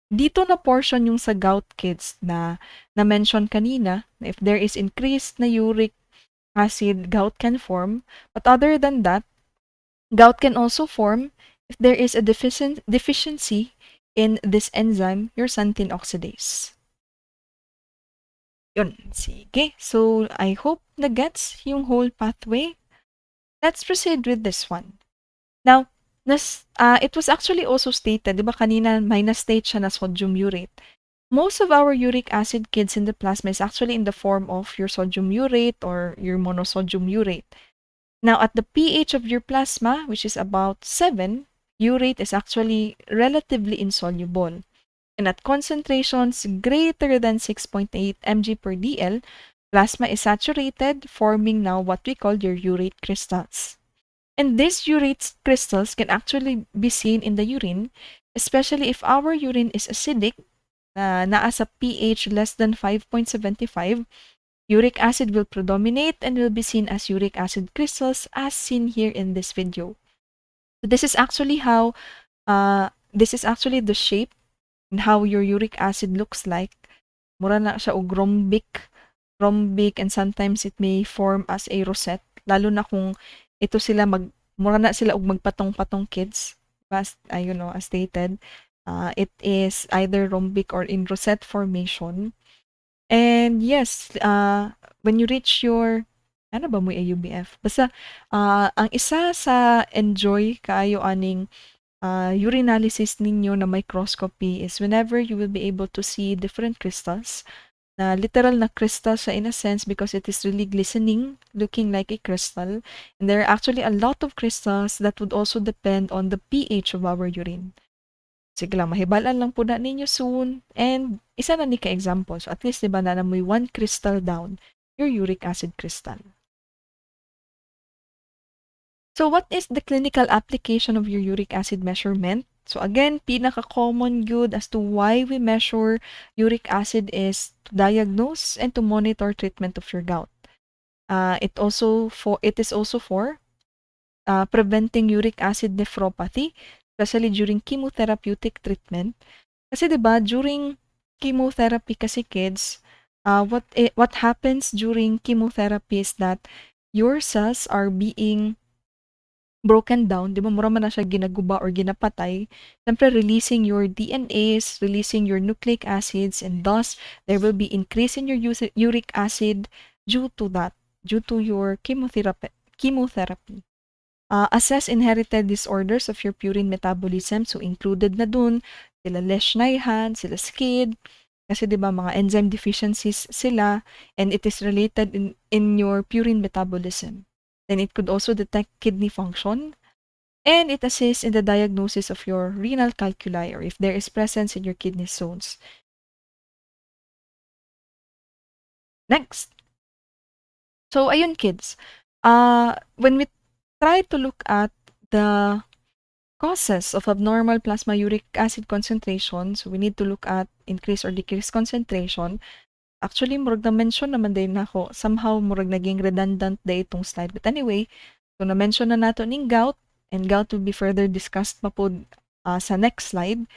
dito na portion yung sa gout, kids, na na-mention kanina, if there is increased na uric acid, gout can form. But other than that, gout can also form if there is a deficiency in this enzyme, your xanthine oxidase. Yun, sige. So, I hope na gets yung whole pathway. Let's proceed with this one. Now, it was actually also stated, di ba kanina may na-state siya na sodium urate. Most of our uric acid, kids, in the plasma is actually in the form of your sodium urate or your monosodium urate. Now, at the pH of your plasma, which is about 7, urate is actually relatively insoluble. And at concentrations greater than 6.8 mg per dl, plasma is saturated, forming now what we call your urate crystals. And these urate crystals can actually be seen in the urine, especially if our urine is acidic, naa sa pH less than 5.75, uric acid will predominate and will be seen as uric acid crystals as seen here in this video. So this is actually the shape and how your uric acid looks like. Mura na siya og rhombic, and sometimes it may form as a rosette, lalo na kung ito sila mura na sila og magpatong-patong, kids. As stated, it is either rhombic or in rosette formation. And yes, when you reach your, ano ba mo AUBF? Basta, ang isa sa enjoy kaayo aning urinalysis ninyo na microscopy is whenever you will be able to see different crystals, na literal na crystal siya in a sense because it is really glistening, looking like a crystal. And there are actually a lot of crystals that would also depend on the pH of our urine. Sige lang, mahibalan lang po na ninyo soon. And isa na ni ka-example. So at least, diba, na namoy one crystal down, your uric acid crystal. So what is the clinical application of your uric acid measurement? So again, pinaka-common good as to why we measure uric acid is to diagnose and to monitor treatment of your gout. It is also for preventing uric acid nephropathy, especially during chemotherapeutic treatment. Kasi 'di ba during chemotherapy kasi, kids, what happens during chemotherapy is that your cells are being broken down, 'di ba mura man na siya ginaguba or ginapatay, siyempre releasing your DNAs, releasing your nucleic acids, and thus there will be increase in your uric acid due to that, due to your chemotherapy. Assess inherited disorders of your purine metabolism. So, included na dun, sila Leschnyhan, sila SCID, kasi 'di ba mga enzyme deficiencies sila, and it is related in your purine metabolism. Then it could also detect kidney function, and it assists in the diagnosis of your renal calculi or if there is presence in your kidney stones. Next. So, ayun kids. When we try to look at the causes of abnormal plasma uric acid concentration, so we need to look at increase or decrease concentration. Actually, murag na-mention naman din ako. Somehow, murag naging redundant day itong slide. But anyway, so na-mention na nato ning gout, and gout will be further discussed pa po sa next slide.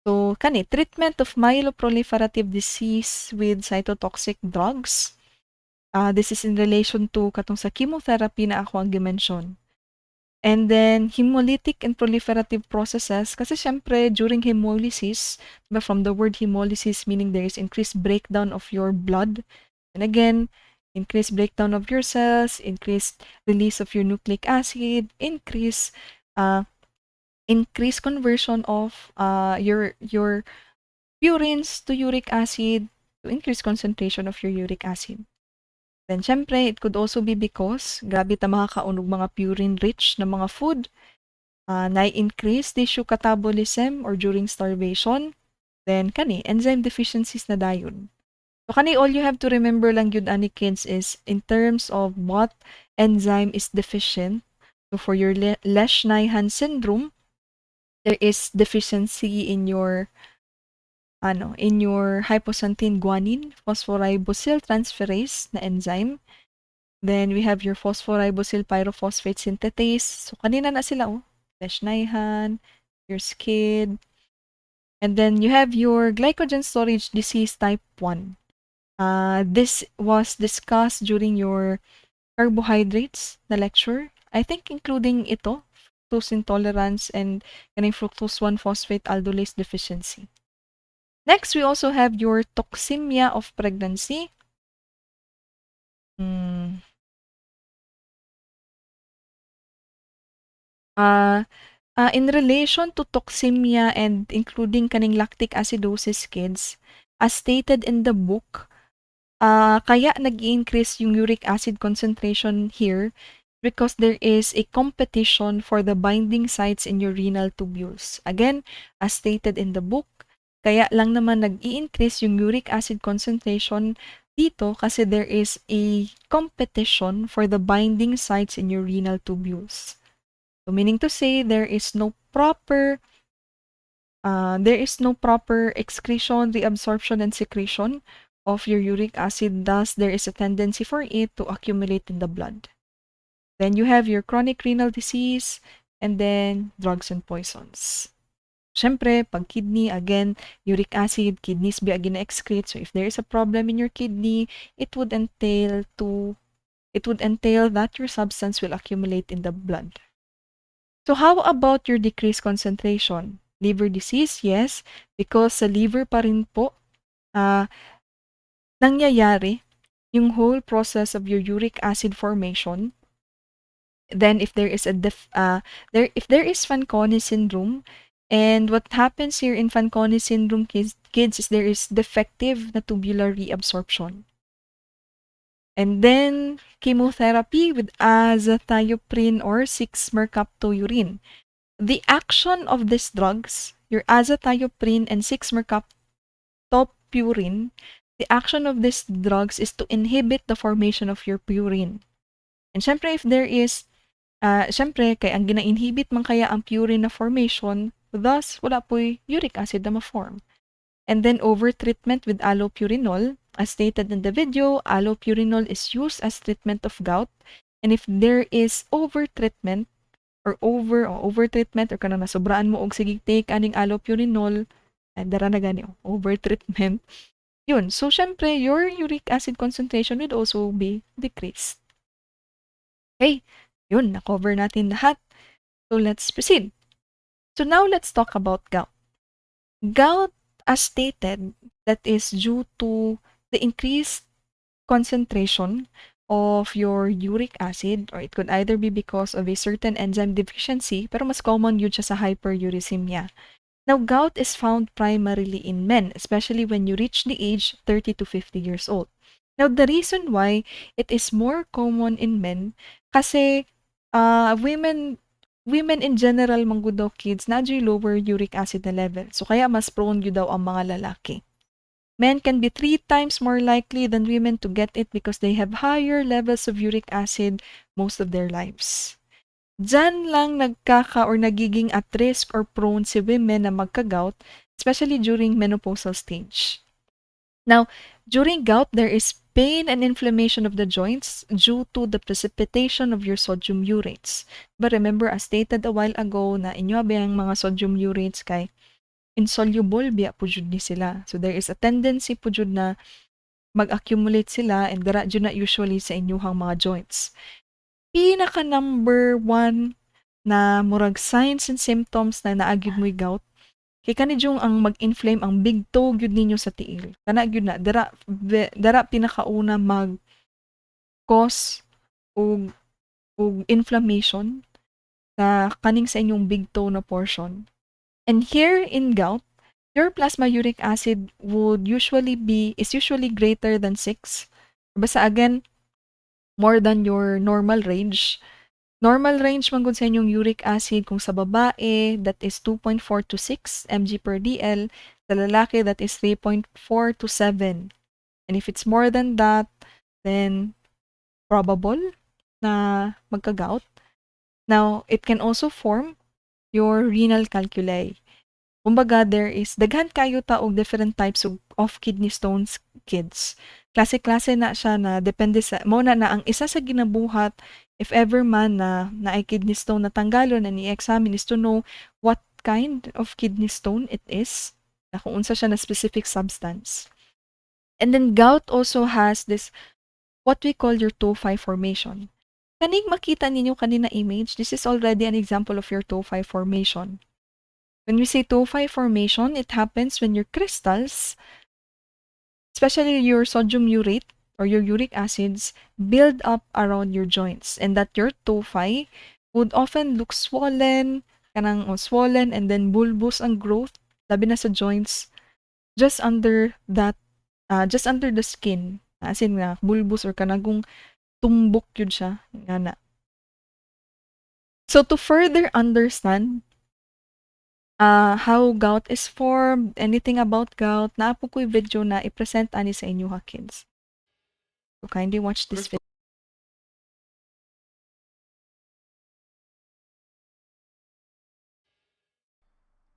So, treatment of myeloproliferative disease with cytotoxic drugs. This is in relation to katong sa chemotherapy na ako ang gimension. And then, hemolytic and proliferative processes, kasi syempre, during hemolysis, from the word hemolysis, meaning there is increased breakdown of your blood. And again, increased breakdown of your cells, increased release of your nucleic acid, increased conversion of your purines to uric acid, to increase concentration of your uric acid. Then, syempre, it could also be because grabe ta makakaunog mga purine-rich na mga food, na-increase tissue catabolism or during starvation, then enzyme deficiencies na dayon. So, all you have to remember lang yun, ani kids, is in terms of what enzyme is deficient. So, for your Lesch-Nyhan syndrome, there is deficiency in your hypoxanthine guanine phosphoribosyl transferase na enzyme. Then we have your phosphoribosyl pyrophosphate synthetase. So kanina na sila Lesch-Nyhan, your SCID. And then you have your glycogen storage disease type 1. This was discussed during your carbohydrates na lecture. I think including ito, fructose intolerance and fructose 1-phosphate aldolase deficiency. Next, we also have your toxemia of pregnancy. In relation to toxemia and including kaning lactic acidosis kids, as stated in the book, kaya nag-increase yung uric acid concentration here because there is a competition for the binding sites in your renal tubules. Again, as stated in the book, kaya lang naman nag-i-increase yung uric acid concentration dito kasi there is a competition for the binding sites in your renal tubules. So meaning to say there is no proper excretion, reabsorption, and secretion of your uric acid. Thus, there is a tendency for it to accumulate in the blood. Then you have your chronic renal disease, and then drugs and poisons. Syempre, pag kidney, again, uric acid, kidneys be again excrete. So if there is a problem in your kidney, it would entail that your substance will accumulate in the blood. So how about your decreased concentration? Liver disease, yes, because sa liver pa rin po nangyayari yung whole process of your uric acid formation. Then if there is if there is Fanconi syndrome, and what happens here in Fanconi syndrome kids is there is defective na tubular reabsorption. And then chemotherapy with azathioprine or 6-mercaptopurine. The action of these drugs, your azathioprine and 6-mercaptopurine, the action of these drugs is to inhibit the formation of your purine. And syempre, if there is, syempre, kaya ang gina-inhibit man kaya ang purine na formation, thus, wala po'y uric acid na ma-form. And then, over-treatment with allopurinol. As stated in the video, allopurinol is used as treatment of gout. And if there is over-treatment, or over-treatment, or kanang nasobraan mo og sige take aning allopurinol, dara na gani, over-treatment, Yun. So, syempre, your uric acid concentration would also be decreased. Okay. Yun. Na-cover natin lahat. So, let's proceed. So, now let's talk about gout. Gout, as stated, that is due to the increased concentration of your uric acid, or it could either be because of a certain enzyme deficiency, pero mas common yun siya sa hyperuricemia. Now, gout is found primarily in men, especially when you reach the age 30 to 50 years old. Now, the reason why it is more common in men, kasi women in general, manggod daw kids, na lower uric acid na level. So, kaya mas prone yun daw ang mga lalaki. Men can be 3 times more likely than women to get it because they have higher levels of uric acid most of their lives. Diyan lang or nagiging at risk or prone si women na magka-gout, especially during menopausal stage. Now, during gout, there is pain and inflammation of the joints due to the precipitation of your sodium urates. But remember, as stated a while ago, na inyo ang mga sodium urates kay insoluble biya po jud ni sila. So there is a tendency po jud na mag-accumulate sila and dara jud na usually sa inyuhang mga joints. Pinaka number one na murag signs and symptoms na naagid mo'y gout, kay kani jung ang mag-inflame ang big toe gyud ninyo sa tiil. Kana gyud na dara pinakauna mag cause og inflammation sa kaning sa inyong big toe na portion. And here in gout, your plasma uric acid is usually greater than 6. Basta again, more than your normal range. Normal range man gud sa inyong uric acid kung sa babae, that is 2.4 to 6 mg per dl. Sa lalaki, that is 3.4 to 7. And if it's more than that, then probable na magka-gout. Now, it can also form your renal calculi. Kumbaga, there is daghan kayo ta og different types of kidney stones kids. Klase-klase na siya na depende sa mo na ang isa sa ginabuhat if ever man na naay kidney stone na tanggalon na ni-examine is to know what kind of kidney stone it is, na kung unsa siya na specific substance. And then gout also has this what we call your tophi formation. Kaning makita ninyo kanina image, this is already an example of your tophi formation. When we say tophi formation, it happens when your crystals, especially your sodium urate or your uric acids, build up around your joints, and that your tophi would often look swollen, swollen and then bulbous ang growth, labi na sa joints, just under the skin. As in nga, bulbous or kanagong tumbok yun siya. Nga na. So to further understand how gout is formed, anything about gout, naapo ko'y video na i-present ani sa inyo ha, kids. So kindly watch this video.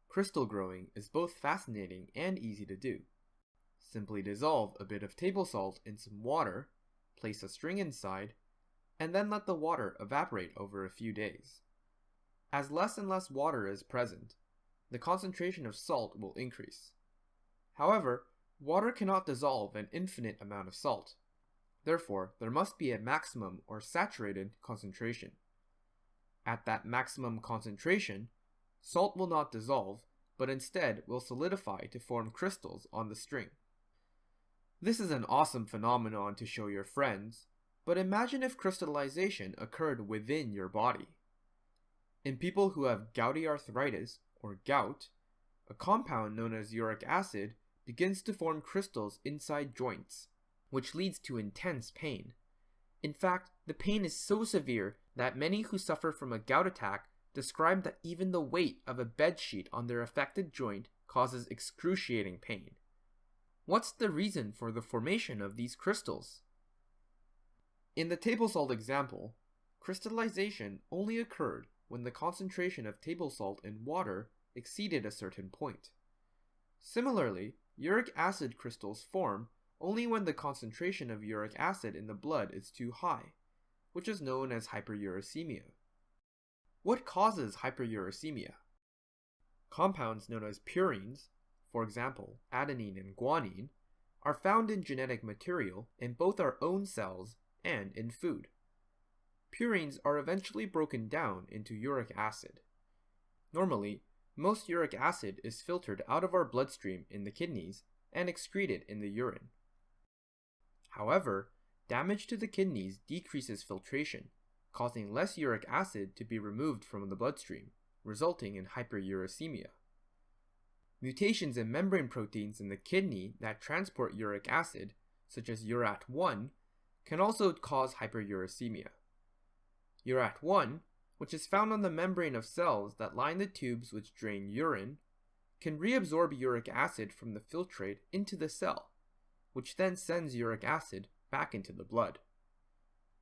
Crystal growing is both fascinating and easy to do. Simply dissolve a bit of table salt in some water, place a string inside, and then let the water evaporate over a few days. As less and less water is present, the concentration of salt will increase. However, water cannot dissolve an infinite amount of salt. Therefore, there must be a maximum or saturated concentration. At that maximum concentration, salt will not dissolve, but instead will solidify to form crystals on the string. This is an awesome phenomenon to show your friends, but imagine if crystallization occurred within your body. In people who have gouty arthritis, or gout, a compound known as uric acid begins to form crystals inside joints, which leads to intense pain. In fact, the pain is so severe that many who suffer from a gout attack describe that even the weight of a bedsheet on their affected joint causes excruciating pain. What's the reason for the formation of these crystals? In the table salt example, crystallization only occurred when the concentration of table salt in water exceeded a certain point. Similarly, uric acid crystals form only when the concentration of uric acid in the blood is too high, which is known as hyperuricemia. What causes hyperuricemia? Compounds known as purines, for example, adenine and guanine, are found in genetic material in both our own cells and in food. Purines are eventually broken down into uric acid. Normally, most uric acid is filtered out of our bloodstream in the kidneys and excreted in the urine. However, damage to the kidneys decreases filtration, causing less uric acid to be removed from the bloodstream, resulting in hyperuricemia. Mutations in membrane proteins in the kidney that transport uric acid, such as URAT1, can also cause hyperuricemia. URAT1, which is found on the membrane of cells that line the tubes which drain urine, can reabsorb uric acid from the filtrate into the cell, which then sends uric acid back into the blood.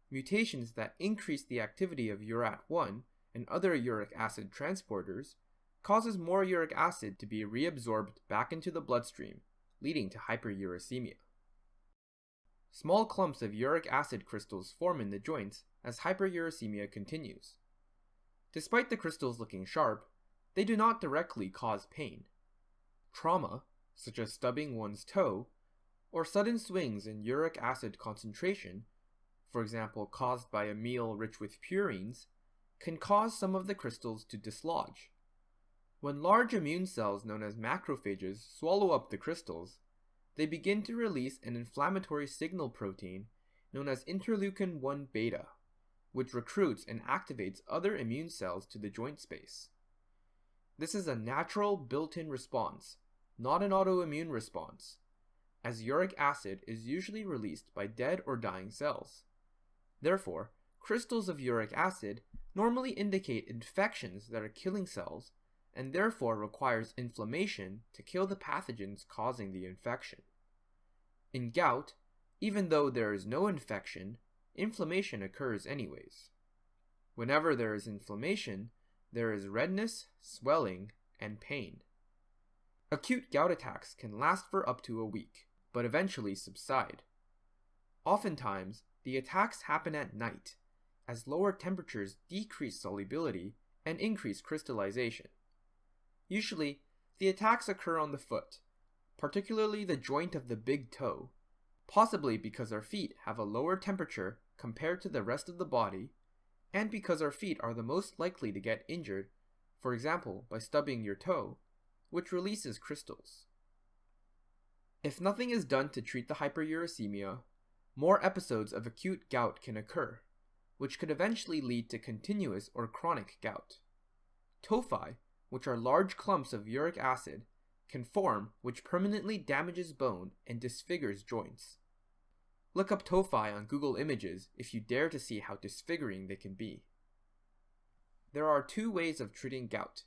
Mutations that increase the activity of URAT1 and other uric acid transporters causes more uric acid to be reabsorbed back into the bloodstream, leading to hyperuricemia. Small clumps of uric acid crystals form in the joints as hyperuricemia continues. Despite the crystals looking sharp, they do not directly cause pain. Trauma, such as stubbing one's toe, or sudden swings in uric acid concentration, for example caused by a meal rich with purines, can cause some of the crystals to dislodge. When large immune cells known as macrophages swallow up the crystals, they begin to release an inflammatory signal protein known as interleukin-1 beta, which recruits and activates other immune cells to the joint space. This is a natural built-in response, not an autoimmune response, as uric acid is usually released by dead or dying cells. Therefore, crystals of uric acid normally indicate infections that are killing cells and therefore requires inflammation to kill the pathogens causing the infection. In gout, even though there is no infection, inflammation occurs anyways. Whenever there is inflammation, there is redness, swelling, and pain. Acute gout attacks can last for up to a week, but eventually subside. Oftentimes, the attacks happen at night, as lower temperatures decrease solubility and increase crystallization. Usually, the attacks occur on the foot, particularly the joint of the big toe, possibly because our feet have a lower temperature compared to the rest of the body, and because our feet are the most likely to get injured, for example by stubbing your toe, which releases crystals. If nothing is done to treat the hyperuricemia, more episodes of acute gout can occur, which could eventually lead to continuous or chronic gout. Tophi, which are large clumps of uric acid, can form, which permanently damages bone and disfigures joints. Look up tophi on Google Images if you dare to see how disfiguring they can be. There are two ways of treating gout: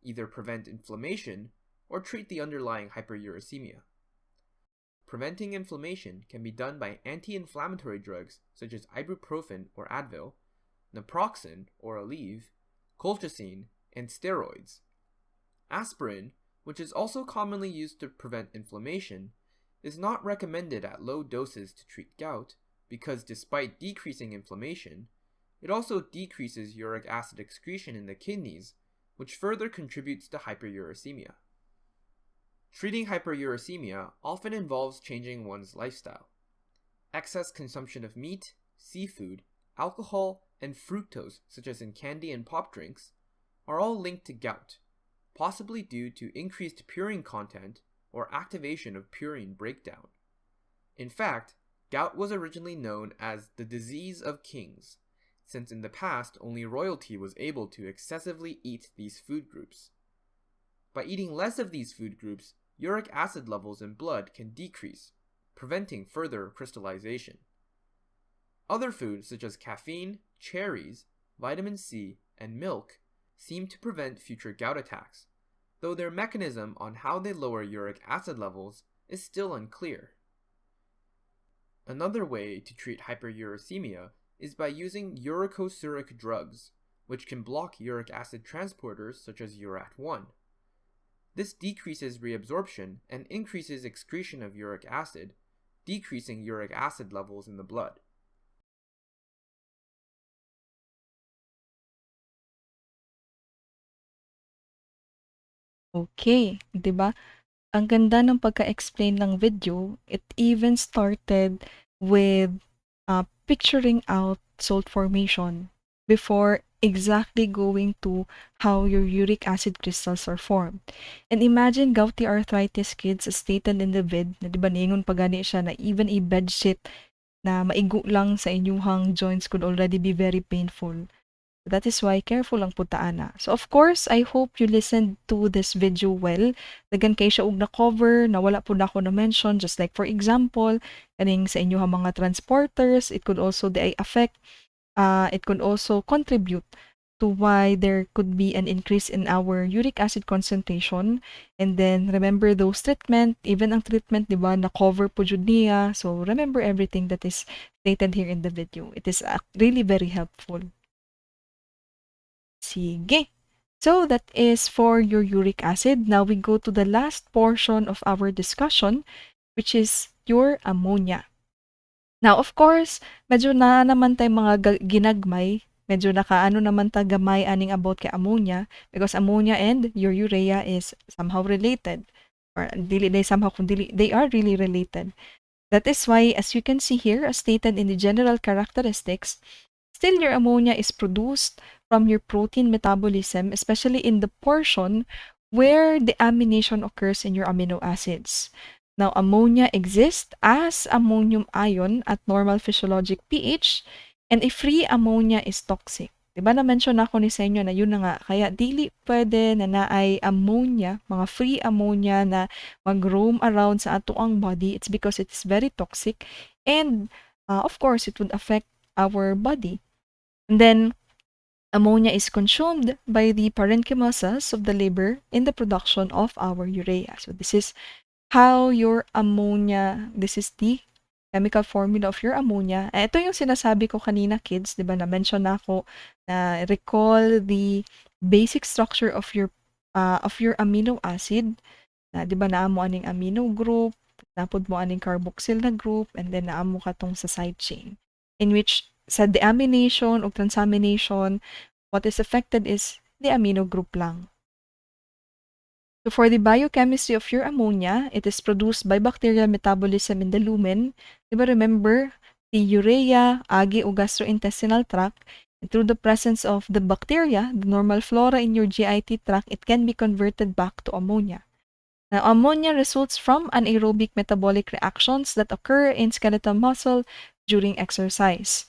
either prevent inflammation or treat the underlying hyperuricemia. Preventing inflammation can be done by anti-inflammatory drugs such as ibuprofen or Advil, naproxen or Aleve, colchicine, and steroids. Aspirin, which is also commonly used to prevent inflammation, is not recommended at low doses to treat gout because despite decreasing inflammation, it also decreases uric acid excretion in the kidneys, which further contributes to hyperuricemia. Treating hyperuricemia often involves changing one's lifestyle. Excess consumption of meat, seafood, alcohol, and fructose, such as in candy and pop drinks, are all linked to gout, possibly due to increased purine content or activation of purine breakdown. In fact, gout was originally known as the disease of kings, since in the past only royalty was able to excessively eat these food groups. By eating less of these food groups, uric acid levels in blood can decrease, preventing further crystallization. Other foods such as caffeine, cherries, vitamin C, and milk seem to prevent future gout attacks, though their mechanism on how they lower uric acid levels is still unclear. Another way to treat hyperuricemia is by using uricosuric drugs, which can block uric acid transporters such as URAT1. This decreases reabsorption and increases excretion of uric acid, decreasing uric acid levels in the blood. Okay, 'di ba? Ang ganda ng pagka-explain ng video. It even started with picturing out salt formation before exactly going to how your uric acid crystals are formed. And imagine gouty arthritis kids as stated in the vid, na di ba ningon pagani siya na even a bedsheet na maigo lang sa inyuhang joints could already be very painful. That is why careful ang putaana. So of course, I hope you listened to this video well. Dagan kay siya og na-cover, na wala po na ako na-mention. Just like for example, kaning sa inyong mga transporters, it could also it could also contribute to why there could be an increase in our uric acid concentration. And then, remember those treatment, even ang treatment, di ba, na-cover po jud niya. So, remember everything that is stated here in the video. It is really very helpful. Sige. So, that is for your uric acid. Now, we go to the last portion of our discussion, which is your ammonia. Now, of course, medyo na naman tayo mga ginagmay, medyo nakaano naman ta gamay aning about kay ammonia because ammonia and your urea is somehow related or dili they somehow kundi they are really related. That is why, as you can see here, as stated in the general characteristics, still your ammonia is produced from your protein metabolism, especially in the portion where the amination occurs in your amino acids. Now, ammonia exists as ammonium ion at normal physiologic pH, and a free ammonia is toxic. Diba na-mention ako ni sa inyo na yun na nga, kaya dili pwede na naay ammonia, mga free ammonia na mag-roam around sa ato ang body. It's because it is very toxic and of course, it would affect our body. And then, ammonia is consumed by the parenchymal cells of the liver in the production of our urea. So this is how your ammonia, this is the chemical formula of your ammonia. Ito yung sinasabi ko kanina, kids, di ba, na-mention na ako na recall the basic structure of your amino acid. Na, di ba, naamo aning amino group, napod mo aning carboxyl na group, and then naamo ka tong sa side chain. In which, sa deamination o transamination, what is affected is the amino group lang. So for the biochemistry of your ammonia, it is produced by bacterial metabolism in the lumen. Diba remember, the urea, agi o gastrointestinal tract, and through the presence of the bacteria, the normal flora in your GIT tract, it can be converted back to ammonia. Now, ammonia results from anaerobic metabolic reactions that occur in skeletal muscle during exercise.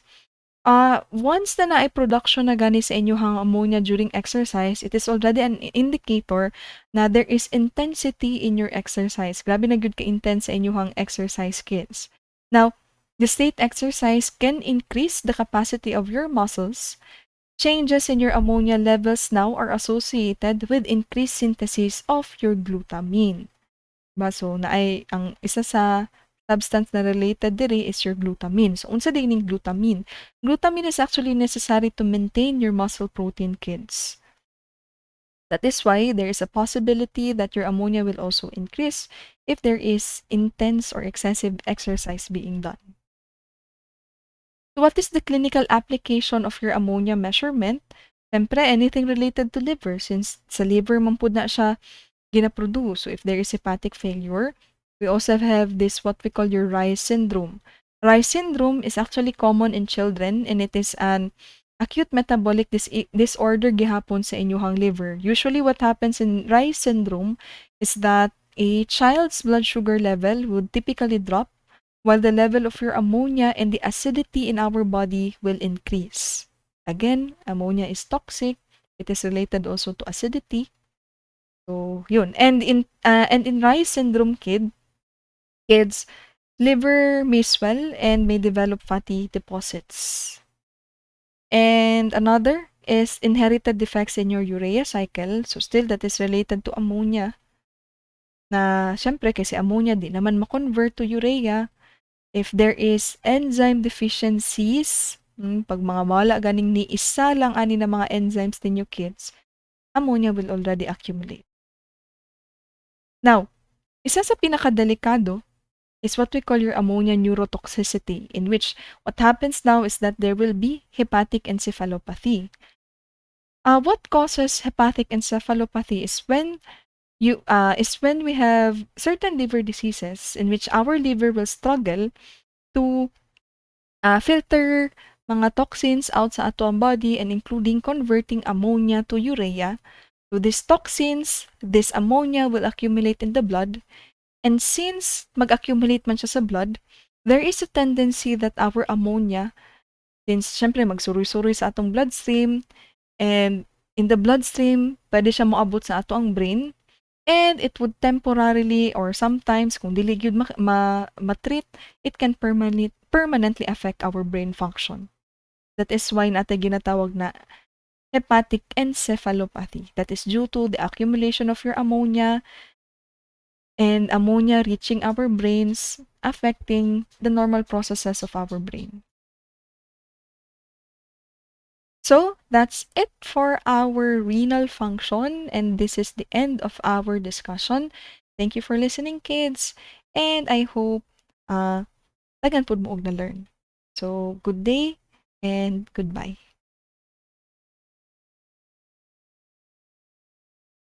Once na naay production na gani sa inyong ammonia during exercise, it is already an indicator na there is intensity in your exercise. Grabe na gyud ka-intense sa inyong exercise, kids. Now, the state exercise can increase the capacity of your muscles. Changes in your ammonia levels now are associated with increased synthesis of your glutamine. So, naay ang isa sa substance na related diri is your glutamine. So, unsa din ning glutamine? Glutamine is actually necessary to maintain your muscle protein, kids. That is why there is a possibility that your ammonia will also increase if there is intense or excessive exercise being done. So, what is the clinical application of your ammonia measurement? Siyempre, anything related to liver since sa liver man pud na siya gina-produce. So, if there is hepatic failure, we also have this what we call your Reye's syndrome. Reye's syndrome is actually common in children and it is an acute metabolic disorder gihapon sa inyuhang liver. Usually what happens in Reye's syndrome is that a child's blood sugar level would typically drop while the level of your ammonia and the acidity in our body will increase. Again, ammonia is toxic. It is related also to acidity. So, yun. And in Reye's syndrome kids, liver may swell and may develop fatty deposits. And another is inherited defects in your urea cycle. So, still that is related to ammonia. Na, syempre, kasi ammonia di naman ma-convert to urea. If there is enzyme deficiencies, pag mga mawala ganing ni isa lang ani na mga enzymes ninyo kids, ammonia will already accumulate. Now, isa sa pinakadelikado is what we call your ammonia neurotoxicity, in which what happens now is that there will be hepatic encephalopathy. What causes hepatic encephalopathy is when is when we have certain liver diseases in which our liver will struggle to filter mga toxins out sa ato ang body and including converting ammonia to urea. So these toxins, this ammonia will accumulate in the blood. And since mag-accumulate man siya sa blood, there is a tendency that our ammonia, since syempre magsuroy-suroy sa atong bloodstream, and in the bloodstream, pwede siya moabot sa ato ang brain, and it would temporarily or sometimes, kung dili gyud ma-treat, it can permanently affect our brain function. That is why natin ginatawag na hepatic encephalopathy. That is due to the accumulation of your ammonia and ammonia reaching our brains, affecting the normal processes of our brain. So that's it for our renal function, and this is the end of our discussion. Thank you for listening, kids, and I hope tagan pud mo og na learn. So good day and goodbye.